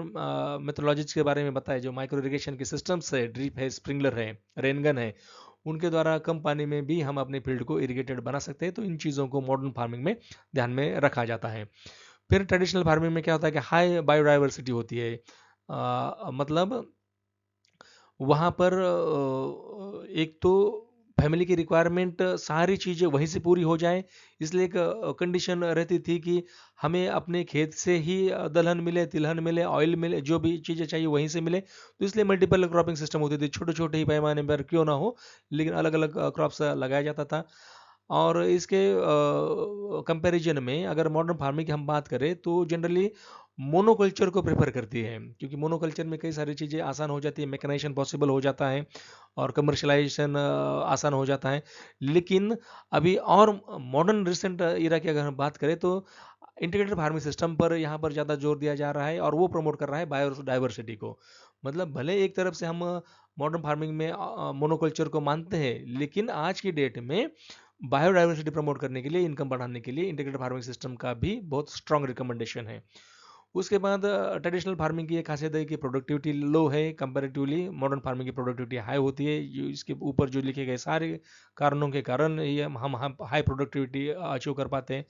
मेथोडोलॉजीज के बारे में बताए, जो माइक्रो इरिगेशन के सिस्टम्स है, ड्रिप है, स्प्रिंकलर है, रेनगन है, उनके द्वारा कम पानी में भी हम अपने फील्ड को इरिगेटेड बना सकते हैं। तो इन चीज़ों को मॉडर्न फार्मिंग में ध्यान में रखा जाता है। फिर ट्रेडिशनल फार्मिंग में क्या होता है कि हाई बायोडाइवर्सिटी होती है। मतलब वहाँ पर एक तो फैमिली की रिक्वायरमेंट सारी चीज़ें वहीं से पूरी हो जाए, इसलिए एक कंडीशन रहती थी कि हमें अपने खेत से ही दलहन मिले, तिलहन मिले, ऑयल मिले, जो भी चीज़ें चाहिए वहीं से मिले। तो इसलिए मल्टीपल क्रॉपिंग सिस्टम होती थी, छोटे छोटे ही पैमाने पर क्यों ना हो, लेकिन अलग अलग क्रॉप्स लगाया जाता था। और इसके कंपैरिजन में अगर मॉडर्न फार्मिंग की हम बात करें तो जनरली मोनोकल्चर को प्रेफर करती है, क्योंकि मोनोकल्चर में कई सारी चीज़ें आसान हो जाती है, मैकेनाइजेशन पॉसिबल हो जाता है और कमर्शलाइजेशन आसान हो जाता है। लेकिन अभी और मॉडर्न रिसेंट इरा की अगर हम बात करें तो इंटीग्रेटेड फार्मिंग सिस्टम पर यहाँ पर ज़्यादा जोर दिया जा रहा है और वो प्रमोट कर रहा है बायोडाइवर्सिटी को। मतलब भले एक तरफ से हम मॉडर्न फार्मिंग में मोनोकल्चर को मानते हैं, लेकिन आज की डेट में बायोडाइवर्सिटी प्रमोट करने के लिए, इनकम बढ़ाने के लिए इंटीग्रेटेड फार्मिंग सिस्टम का भी बहुत स्ट्रॉन्ग रिकमेंडेशन है। उसके बाद ट्रेडिशनल फार्मिंग की एक खासियत है कि प्रोडक्टिविटी लो है कंपैरेटिवली, मॉडर्न फार्मिंग की प्रोडक्टिविटी हाई होती है। जो इसके ऊपर जो लिखे गए सारे कारणों के कारण ये हम हाई प्रोडक्टिविटी अचीव कर पाते हैं।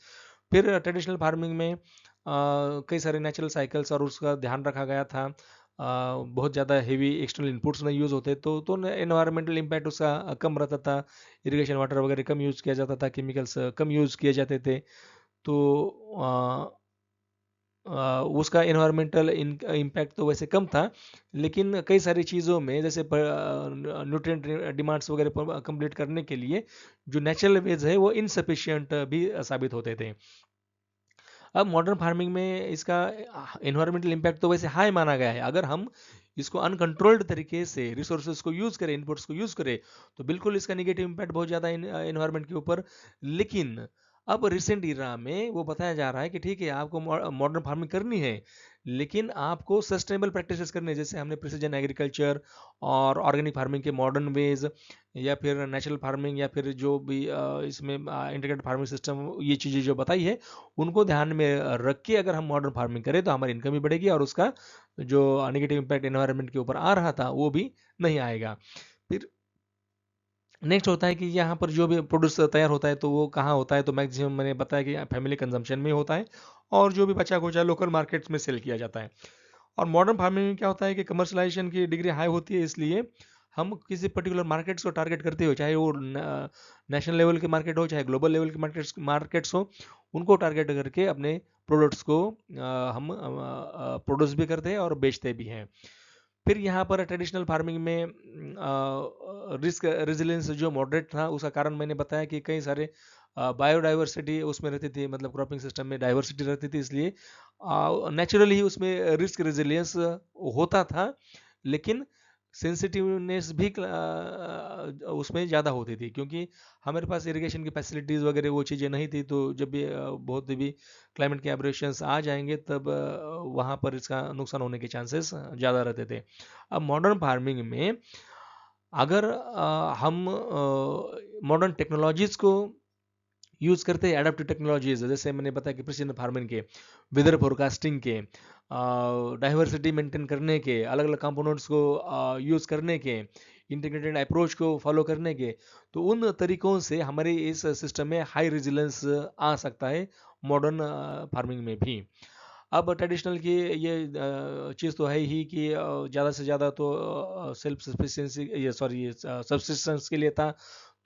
फिर ट्रेडिशनल फार्मिंग में कई सारे नेचुरल साइकिल्स और उसका ध्यान रखा गया था। बहुत ज़्यादा हेवी एक्सटर्नल इनपुट्स नहीं यूज़ होते, तो एनवायरमेंटल इम्पैक्ट उसका कम रहता था। इरिगेशन वाटर वगैरह कम यूज़ किया जाता था, केमिकल्स कम यूज़ किए जाते थे। तो उसका एनवायरमेंटल इम्पैक्ट तो वैसे कम था, लेकिन कई सारी चीज़ों में जैसे न्यूट्रिएंट डिमांड्स वगैरह कंप्लीट करने के लिए जो नेचुरल वेज है वो इनसफिशिएंट भी साबित होते थे। अब मॉडर्न फार्मिंग में इसका एनवायरमेंटल इम्पैक्ट तो वैसे हाई माना गया है। अगर हम इसको अनकंट्रोल्ड तरीके से रिसोर्सेज को यूज़ करें, इनपुट्स को यूज़ करें, तो बिल्कुल इसका निगेटिव इम्पैक्ट बहुत ज़्यादा एनवायरमेंट के ऊपर। लेकिन अब रिसेंट इरा में वो बताया जा रहा है कि ठीक है, आपको मॉडर्न फार्मिंग करनी है, लेकिन आपको सस्टेनेबल प्रैक्टिसेस करने, जैसे हमने प्रिसीजन एग्रीकल्चर और ऑर्गेनिक फार्मिंग के मॉडर्न वेज, या फिर नेचुरल फार्मिंग, या फिर जो भी इसमें इंटीग्रेटेड फार्मिंग सिस्टम, ये चीज़ें जो बताई है उनको ध्यान में रख के अगर हम मॉडर्न फार्मिंग करें तो हमारी इनकम भी बढ़ेगी और उसका जो नेगेटिव इम्पैक्ट एनवायरनमेंट के ऊपर आ रहा था वो भी नहीं आएगा। फिर नेक्स्ट होता है कि यहाँ पर जो भी प्रोड्यूस तैयार होता है तो वो कहाँ होता है, तो मैक्सिमम मैंने बताया कि फैमिली कंजम्पशन में होता है, और जो भी बचा खुचा लोकल मार्केट्स में सेल किया जाता है। और मॉडर्न फार्मिंग में क्या होता है कि कमर्शलाइजेशन की डिग्री हाई होती है, इसलिए हम किसी पर्टिकुलर मार्केट्स को टारगेट करते हो, चाहे वो नेशनल लेवल के मार्केट हो चाहे ग्लोबल लेवल के मार्केट्स हो, उनको टारगेट करके अपने प्रोडक्ट्स को हम प्रोड्यूस भी करते हैं और बेचते भी हैं। फिर यहाँ पर ट्रेडिशनल फार्मिंग में रिस्क रेजिलियंस जो मॉडरेट था, उसका कारण मैंने बताया कि कई सारे बायोडाइवर्सिटी उसमें रहती थी, मतलब क्रॉपिंग सिस्टम में डाइवर्सिटी रहती थी, इसलिए नेचुरली ही उसमें रिस्क रेजिलियंस होता था, लेकिन सेंसिटिवनेस भी उसमें ज़्यादा होती थी, क्योंकि हमारे पास इरिगेशन की फैसिलिटीज़ वगैरह वो चीज़ें नहीं थी। तो जब भी बहुत भी क्लाइमेट के एब्रेशंस आ जाएंगे तब वहाँ पर इसका नुकसान होने के चांसेस ज़्यादा रहते थे। अब मॉडर्न फार्मिंग में अगर हम मॉडर्न टेक्नोलॉजीज़ को यूज़ करते हैं, एडाप्टिव टेक्नोलॉजीज, जैसे मैंने बताया कि प्रिसीजन फार्मिंग के, वेदर फोरकास्टिंग के, डाइवर्सिटी मेंटेन करने के, अलग अलग कंपोनेंट्स को यूज़ करने के, इंटीग्रेटेड अप्रोच को फॉलो करने के, तो उन तरीकों से हमारे इस सिस्टम में हाई रेजिलेंस आ सकता है मॉडर्न फार्मिंग में भी। अब ट्रेडिशनल की ये चीज़ तो है ही कि ज़्यादा से ज़्यादा तो सेल्फ सफिशिएंसी, ये सॉरी ये सब्सिस्टेंस के लिए था,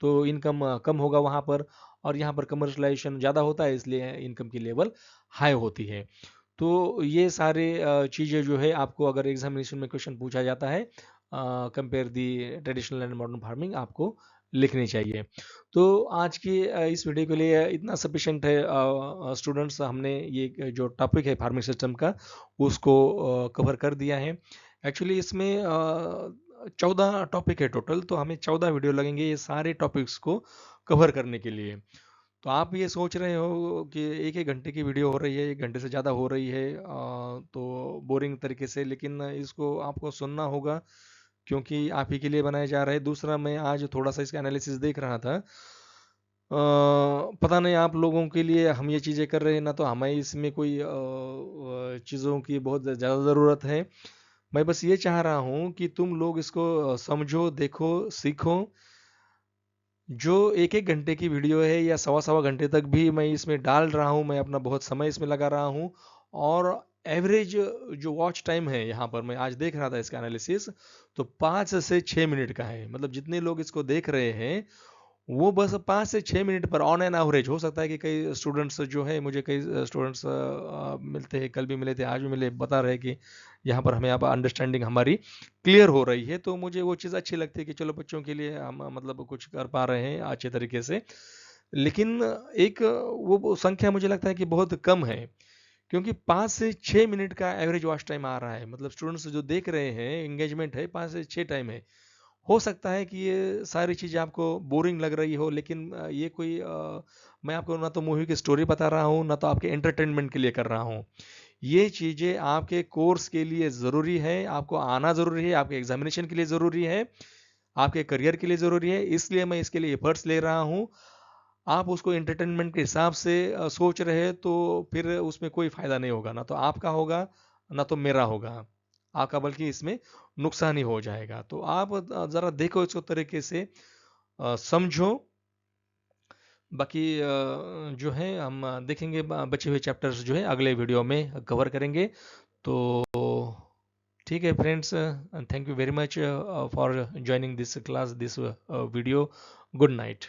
तो इनकम कम होगा वहाँ पर, और यहाँ पर कमर्शलाइजेशन ज़्यादा होता है, इसलिए इनकम की लेवल हाई होती है। तो ये सारे चीज़ें जो है आपको अगर एग्जामिनेशन में क्वेश्चन पूछा जाता है, compare the traditional and modern farming, आपको लिखनी चाहिए। तो आज की इस वीडियो के लिए इतना सफिशेंट है स्टूडेंट्स, हमने ये जो टॉपिक है फार्मिंग सिस्टम का उसको कवर कर दिया है। एक्चुअली इसमें 14 टॉपिक है टोटल, तो हमें 14 वीडियो लगेंगे ये सारे टॉपिक्स को कवर करने के लिए। तो आप ये सोच रहे हो कि एक एक घंटे की वीडियो हो रही है, 1 घंटे से ज़्यादा हो रही है, तो बोरिंग तरीके से, लेकिन इसको आपको सुनना होगा क्योंकि आप ही के लिए बनाए जा रहे हैं। दूसरा, मैं आज थोड़ा सा इसका एनालिसिस देख रहा था, पता नहीं आप लोगों के लिए हम ये चीज़ें कर रहे हैं ना, तो हमें इसमें कोई चीज़ों की बहुत ज़्यादा ज़रूरत है। मैं बस ये चाह रहा हूँ कि तुम लोग इसको समझो, देखो, सीखो। जो एक एक घंटे की वीडियो है या सवा सवा घंटे तक भी मैं इसमें डाल रहा हूँ, मैं अपना बहुत समय इसमें लगा रहा हूँ, और एवरेज जो वॉच टाइम है यहाँ पर, मैं आज देख रहा था इसका एनालिसिस, तो 5 से 6 मिनट का है। मतलब जितने लोग इसको देख रहे हैं वो बस 5 से 6 मिनट पर ऑन एन एवरेज। हो सकता है कि कई स्टूडेंट्स जो है, मुझे कई स्टूडेंट्स मिलते हैं, कल भी मिले थे, आज भी मिले, बता रहे कि यहाँ पर हमें यहाँ पर अंडरस्टैंडिंग हमारी क्लियर हो रही है। तो मुझे वो चीज़ अच्छी लगती है कि चलो बच्चों के लिए हम मतलब कुछ कर पा रहे हैं अच्छे तरीके से। लेकिन एक वो संख्या मुझे लगता है कि बहुत कम है, क्योंकि 5 से 6 मिनट का एवरेज वॉच टाइम आ रहा है। मतलब स्टूडेंट्स जो देख रहे हैं, एंगेजमेंट है 5 से 6 टाइम है। हो सकता है कि ये सारी चीज़ें आपको बोरिंग लग रही हो, लेकिन ये कोई मैं आपको ना तो मूवी की स्टोरी बता रहा हूँ, ना तो आपके एंटरटेनमेंट के लिए कर रहा हूँ। ये चीज़ें आपके कोर्स के लिए ज़रूरी है, आपको आना ज़रूरी है, आपके एग्जामिनेशन के लिए ज़रूरी है, आपके करियर के लिए ज़रूरी है, इसलिए मैं इसके लिए एफर्ट्स ले रहा हूँ। आप उसको एंटरटेनमेंट के हिसाब से सोच रहे हैं तो फिर उसमें कोई फ़ायदा नहीं होगा, ना तो आपका होगा ना तो मेरा होगा आपका, बल्कि इसमें नुकसान ही हो जाएगा। तो आप ज़रा देखो इसको तरीके से, समझो। बाकी जो है हम देखेंगे, बचे हुए चैप्टर्स जो है अगले वीडियो में कवर करेंगे। तो ठीक है friends, thank you very much for joining this class, this video. Good night.